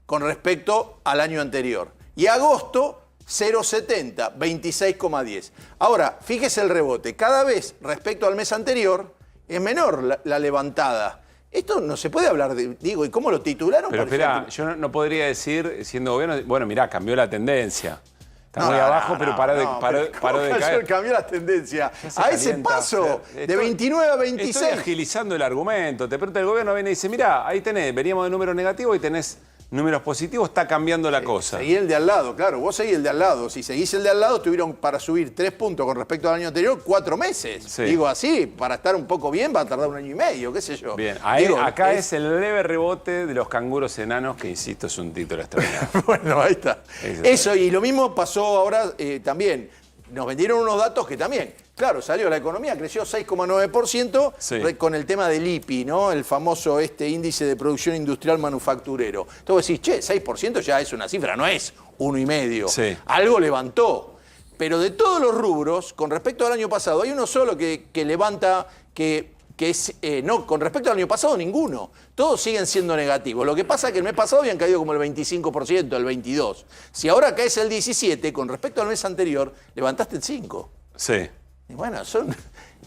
con respecto al año anterior. Y agosto, 0,70, 26,10. Ahora, fíjese el rebote. Cada vez respecto al mes anterior es menor la levantada. Esto no se puede hablar de... Digo, ¿y cómo lo titularon? Pero por espera, ejemplo? yo no podría decir, siendo gobierno, bueno, mirá, cambió la tendencia. Está muy abajo, pero paró de caer. Cambió la tendencia. Ya se A ese calienta. paso, de 29 a 26. Estoy agilizando el argumento. De pronto el gobierno viene y dice, mirá, ahí tenés, veníamos de números negativos y tenés números positivos, está cambiando la cosa. Seguí el de al lado, claro, vos seguís el de al lado. Si seguís el de al lado, tuvieron para subir 3 puntos con respecto al año anterior 4 meses. Sí. Digo así, para estar un poco bien va a tardar 1 año y medio, qué sé yo. Bien, ahí, Digo, acá es el leve rebote de los canguros enanos, que insisto, es un título extraordinario. Bueno, ahí está. Eso, y lo mismo pasó ahora también. Nos vendieron unos datos que también, claro, salió la economía, creció 6,9% Sí. con el tema del IPI, ¿no? El famoso índice de producción industrial manufacturero. Entonces vos decís, che, 6% ya es una cifra, no es 1,5%. Sí. Algo levantó. Pero de todos los rubros, con respecto al año pasado, hay uno solo que levanta, que es, no, con respecto al año pasado, ninguno. Todos siguen siendo negativos. Lo que pasa es que el mes pasado habían caído como el 25%, el 22%. Si ahora caes el 17%, con respecto al mes anterior, levantaste el 5%. Sí. Y bueno,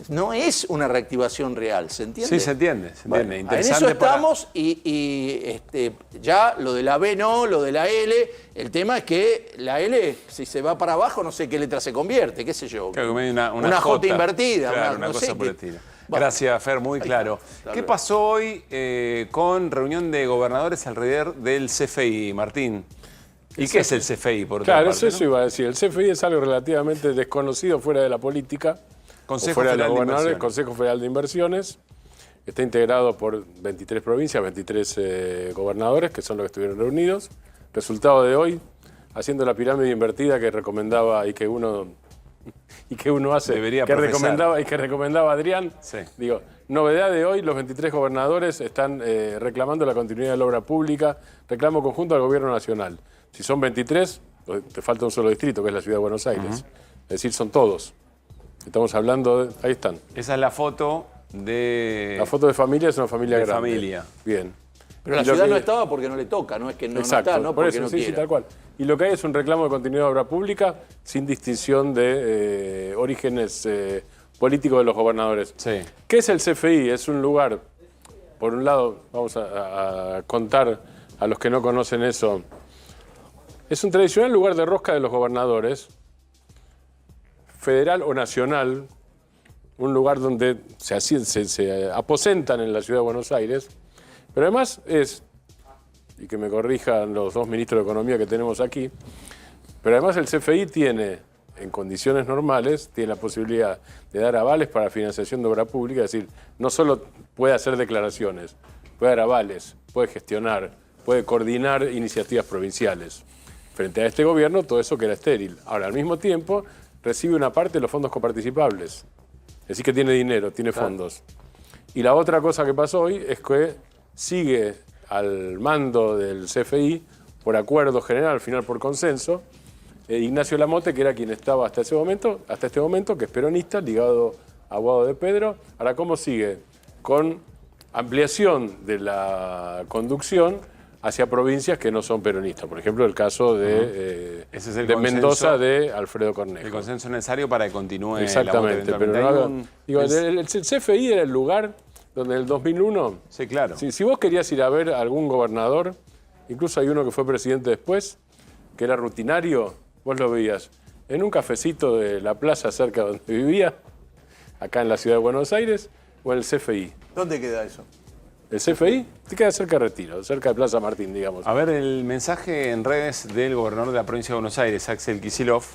no es una reactivación real, ¿se entiende? Sí, se entiende. Bueno, Interesante en eso estamos y ya lo de la B no, lo de la L, el tema es que la L, si se va para abajo, no sé qué letra se convierte, qué sé yo. Creo que una J invertida. Claro, una no cosa sé por qué. el estilo. Bueno. Gracias, Fer, muy claro. Hasta ¿Qué luego. pasó hoy con reunión de gobernadores alrededor del CFI, Martín? ¿Y qué es el CFI, por otra Claro, parte? eso iba a decir. El CFI es algo relativamente desconocido fuera de la política. Consejo fuera de Federal los de gobernadores, Inversiones. Consejo Federal de Inversiones. Está integrado por 23 provincias, 23 gobernadores, que son los que estuvieron reunidos. Resultado de hoy, haciendo la pirámide invertida que recomendaba y que uno hace, Debería que profesar. recomendaba Adrián. Sí. Digo, novedad de hoy, los 23 gobernadores están reclamando la continuidad de la obra pública, reclamo conjunto al gobierno nacional. Si son 23, te falta un solo distrito, que es la ciudad de Buenos Aires. Es decir, son todos. Estamos hablando de... Ahí están. Esa es la foto de... La foto de familia es una familia de grande. familia. Bien. Pero la Y lo ciudad que- no estaba porque no le toca, no es que no Exacto, está, no por porque eso, no sí, sí, quiera. tal cual. Y lo que hay es un reclamo de continuidad de obra pública sin distinción de orígenes políticos de los gobernadores. Sí. ¿Qué es el CFI? Es un lugar, por un lado, vamos a contar a los que no conocen eso, es un tradicional lugar de rosca de los gobernadores, federal o nacional, un lugar donde se aposentan en la ciudad de Buenos Aires, pero además es, y que me corrijan los dos ministros de Economía que tenemos aquí, pero además el CFI tiene, en condiciones normales, tiene la posibilidad de dar avales para financiación de obra pública, es decir, no solo puede hacer declaraciones, puede dar avales, puede gestionar, puede coordinar iniciativas provinciales. Frente a este gobierno, todo eso queda estéril. Ahora, al mismo tiempo, recibe una parte de los fondos coparticipables. Es decir, que tiene dinero, tiene fondos. Y la otra cosa que pasó hoy es que sigue al mando del CFI por acuerdo general, al final por consenso, Ignacio Lamote, que era quien estaba hasta este momento, que es peronista, ligado a Guado de Pedro. Ahora, ¿cómo sigue? Con ampliación de la conducción hacia provincias que no son peronistas. Por ejemplo, el caso de, Ese es el de consenso, Mendoza de Alfredo Cornejo. El consenso necesario para que continúe. Exactamente, pero el CFI era el lugar donde en el 2001... Sí, claro. Si vos querías ir a ver a algún gobernador, incluso hay uno que fue presidente después, que era rutinario, vos lo veías en un cafecito de la plaza cerca donde vivía, acá en la ciudad de Buenos Aires, o en el CFI. ¿Dónde queda eso? El CFI te queda cerca de Retiro, cerca de Plaza Martín, digamos. A ver, el mensaje en redes del gobernador de la provincia de Buenos Aires, Axel Kicillof,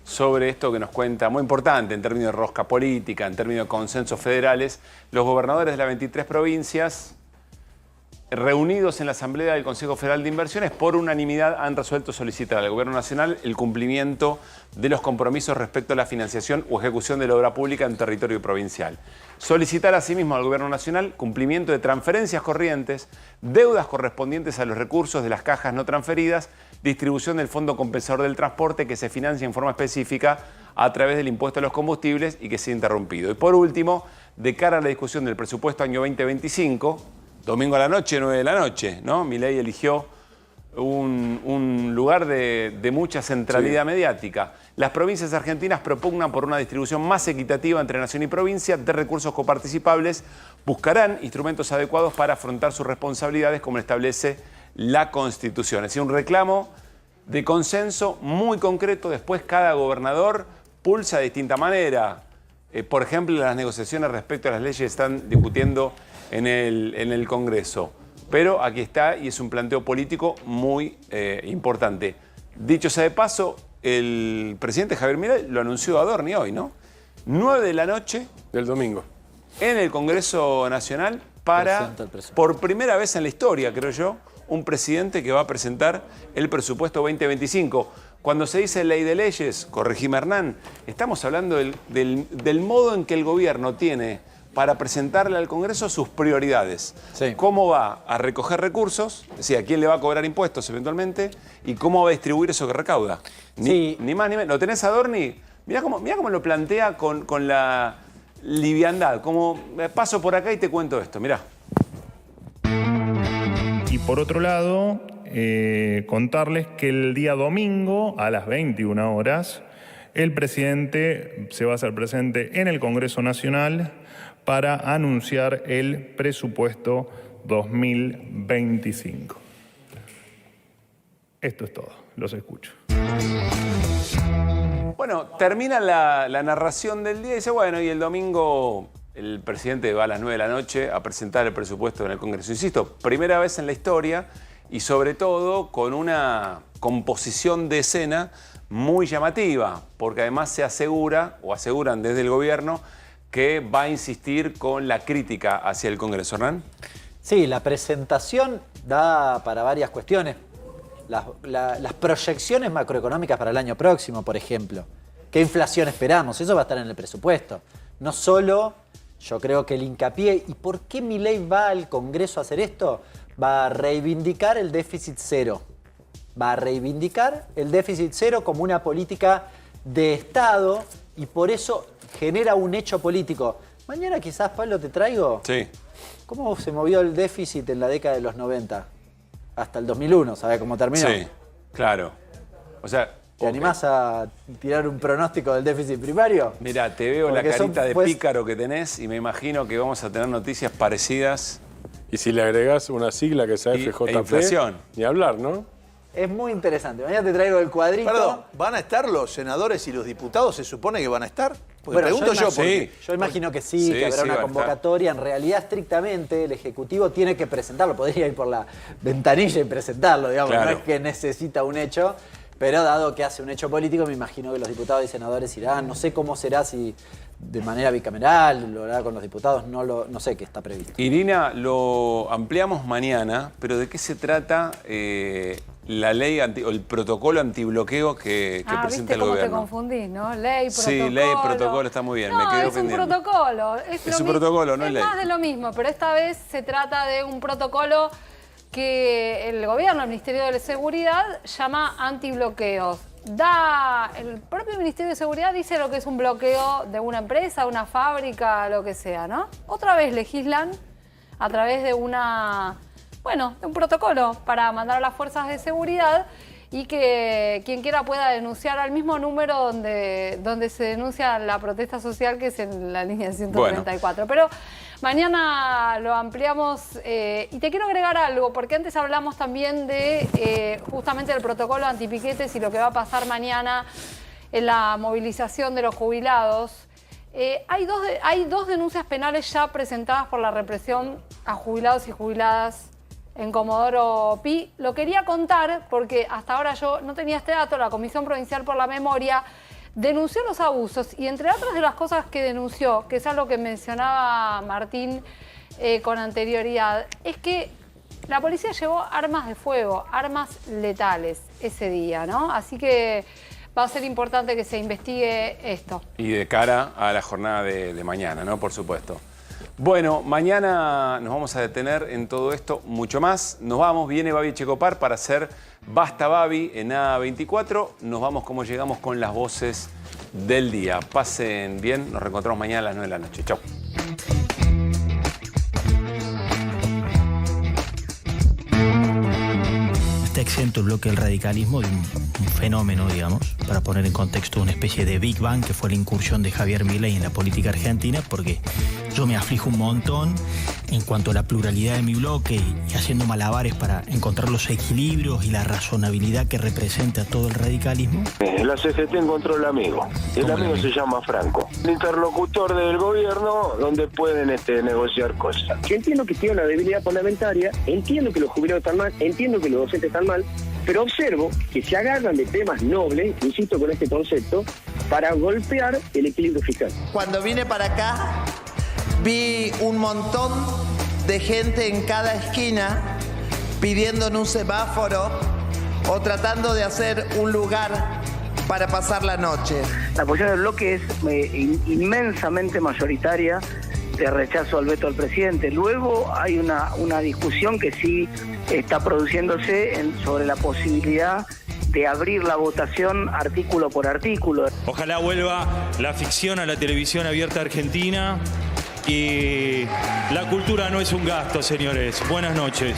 sobre esto que nos cuenta, muy importante en términos de rosca política, en términos de consensos federales, los gobernadores de las 23 provincias reunidos en la Asamblea del Consejo Federal de Inversiones por unanimidad han resuelto solicitar al Gobierno Nacional el cumplimiento de los compromisos respecto a la financiación o ejecución de la obra pública en territorio provincial. Solicitar asimismo al Gobierno Nacional cumplimiento de transferencias corrientes, deudas correspondientes a los recursos de las cajas no transferidas, distribución del Fondo Compensador del Transporte que se financia en forma específica a través del impuesto a los combustibles y que se ha interrumpido. Y por último, de cara a la discusión del presupuesto año 2025, domingo a la noche, 9 de la noche, ¿no? Milei eligió un lugar de mucha centralidad mediática. Las provincias argentinas propugnan por una distribución más equitativa entre nación y provincia de recursos coparticipables, buscarán instrumentos adecuados para afrontar sus responsabilidades como establece la Constitución. Es decir, un reclamo de consenso muy concreto. Después cada gobernador pulsa de distinta manera. Por ejemplo, las negociaciones respecto a las leyes están discutiendo en el Congreso. Pero aquí está y es un planteo político muy importante. Dicho sea de paso, el presidente Javier Milei lo anunció a Adorni hoy, ¿no? 9 de la noche del domingo en el Congreso Nacional para, por primera vez en la historia, creo yo, un presidente que va a presentar el presupuesto 2025. Cuando se dice ley de leyes, corregime Hernán, estamos hablando del modo en que el gobierno tiene para presentarle al Congreso sus prioridades. Sí. Cómo va a recoger recursos, es decir, a quién le va a cobrar impuestos eventualmente, y cómo va a distribuir eso que recauda. Ni más ni menos. ¿Lo tenés, Adorni? Mirá cómo lo plantea con la liviandad. Como paso por acá y te cuento esto, mirá. Y por otro lado, contarles que el día domingo a las 21 horas, el presidente se va a hacer presente en el Congreso Nacional para anunciar el presupuesto 2025. Esto es todo, los escucho. Bueno, termina la narración del día y dice, bueno, y el domingo el presidente va a las 9 de la noche a presentar el presupuesto en el Congreso. Insisto, primera vez en la historia y sobre todo con una composición de escena muy llamativa, porque además se asegura, o aseguran desde el gobierno, que va a insistir con la crítica hacia el Congreso. ¿Hernán? Sí, la presentación da para varias cuestiones. Las proyecciones macroeconómicas para el año próximo, por ejemplo. ¿Qué inflación esperamos? Eso va a estar en el presupuesto. No solo, yo creo que el hincapié, ¿y por qué Milei va al Congreso a hacer esto? Va a reivindicar el déficit cero. Va a reivindicar el déficit cero como una política de Estado y por eso genera un hecho político. Mañana quizás, Pablo, te traigo. Sí. ¿Cómo se movió el déficit en la década de los 90? Hasta el 2001, ¿sabes cómo terminó? Sí, claro. O sea, ¿te animás a tirar un pronóstico del déficit primario? Mirá, te veo porque la carita de pícaro que tenés y me imagino que vamos a tener noticias parecidas. Y si le agregás una sigla que sea FJP, inflación. Ni hablar, ¿no? Es muy interesante. Mañana te traigo el cuadrito. Perdón, ¿van a estar los senadores y los diputados? ¿Se supone que van a estar? Porque bueno, pregunto yo imagino que sí, que habrá una convocatoria. En realidad, estrictamente, el Ejecutivo tiene que presentarlo. Podría ir por la ventanilla y presentarlo, digamos. Claro. No es que necesita un hecho. Pero dado que hace un hecho político, me imagino que los diputados y senadores irán. No sé cómo será, si de manera bicameral, lo hará con los diputados, no sé qué está previsto. Irina, lo ampliamos mañana, pero ¿de qué se trata la ley o el protocolo antibloqueo que presenta el gobierno? Te confundís, ¿no? Ley, protocolo. Sí, ley, protocolo, está muy bien. No, me quedo es pendiente. un protocolo. Es un protocolo, no es ley. Es más de lo mismo, pero esta vez se trata de un protocolo que el gobierno, el Ministerio de Seguridad, llama antibloqueos. El propio Ministerio de Seguridad dice lo que es un bloqueo de una empresa, una fábrica, lo que sea, ¿no? Otra vez legislan a través de de un protocolo para mandar a las fuerzas de seguridad y que quien quiera pueda denunciar al mismo número donde se denuncia la protesta social, que es en la línea 134. Pero mañana lo ampliamos y te quiero agregar algo, porque antes hablamos también de justamente el protocolo antipiquetes y lo que va a pasar mañana en la movilización de los jubilados. Hay dos denuncias penales ya presentadas por la represión a jubilados y jubiladas en Comodoro Pi. Lo quería contar porque hasta ahora yo no tenía este dato. La Comisión Provincial por la Memoria denunció los abusos y entre otras de las cosas que denunció, que es algo que mencionaba Martín con anterioridad, es que la policía llevó armas de fuego, armas letales ese día, ¿no? Así que va a ser importante que se investigue esto. Y de cara a la jornada de mañana, ¿no? Por supuesto. Bueno, mañana nos vamos a detener en todo esto mucho más. Nos vamos, viene Babi Echecopar para hacer Basta Babi en A24. Nos vamos como llegamos con las voces del día. Pasen bien, nos reencontramos mañana a las 9 de la noche. Chau. Está exento el bloque del radicalismo de un fenómeno, digamos, para poner en contexto una especie de Big Bang que fue la incursión de Javier Milei en la política argentina, porque yo me aflijo un montón en cuanto a la pluralidad de mi bloque y haciendo malabares para encontrar los equilibrios y la razonabilidad que representa todo el radicalismo. La CGT encontró el amigo. El amigo se llama Franco. El interlocutor del gobierno donde pueden negociar cosas. Yo entiendo que tiene una debilidad parlamentaria, entiendo que los jubilados están mal, entiendo que los docentes están mal, pero observo que se agarran de temas nobles, insisto con este concepto, para golpear el equilibrio fiscal. Cuando vine para acá, vi un montón de gente en cada esquina pidiendo en un semáforo o tratando de hacer un lugar para pasar la noche. La posición del bloque es inmensamente mayoritaria de rechazo al veto al presidente. Luego hay una discusión que sí está produciéndose sobre la posibilidad de abrir la votación artículo por artículo. Ojalá vuelva la ficción a la televisión abierta argentina y la cultura no es un gasto, señores. Buenas noches.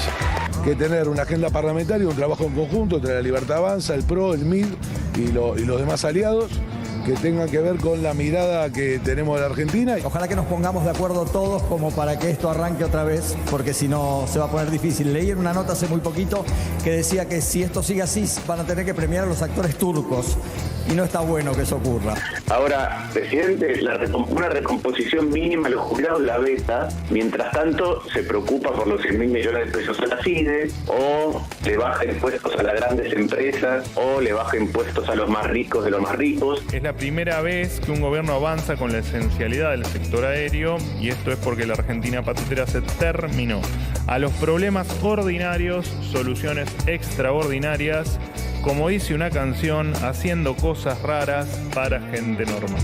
Que tener una agenda parlamentaria, un trabajo en conjunto entre la Libertad Avanza, el PRO, el MID y los demás aliados, que tengan que ver con la mirada que tenemos de la Argentina. Ojalá que nos pongamos de acuerdo todos como para que esto arranque otra vez, porque si no se va a poner difícil. Leí en una nota hace muy poquito que decía que si esto sigue así van a tener que premiar a los actores turcos y no está bueno que eso ocurra. Ahora, presidente, una recomposición mínima a los jubilados la veta, mientras tanto se preocupa por los 100.000 millones de pesos a la FIDE, o le baja impuestos a las grandes empresas, o le baja impuestos a los más ricos de los más ricos. Es la primera vez que un gobierno avanza con la esencialidad del sector aéreo y esto es porque la Argentina patutera se terminó. A los problemas ordinarios, soluciones extraordinarias, como dice una canción, haciendo cosas raras para gente normal.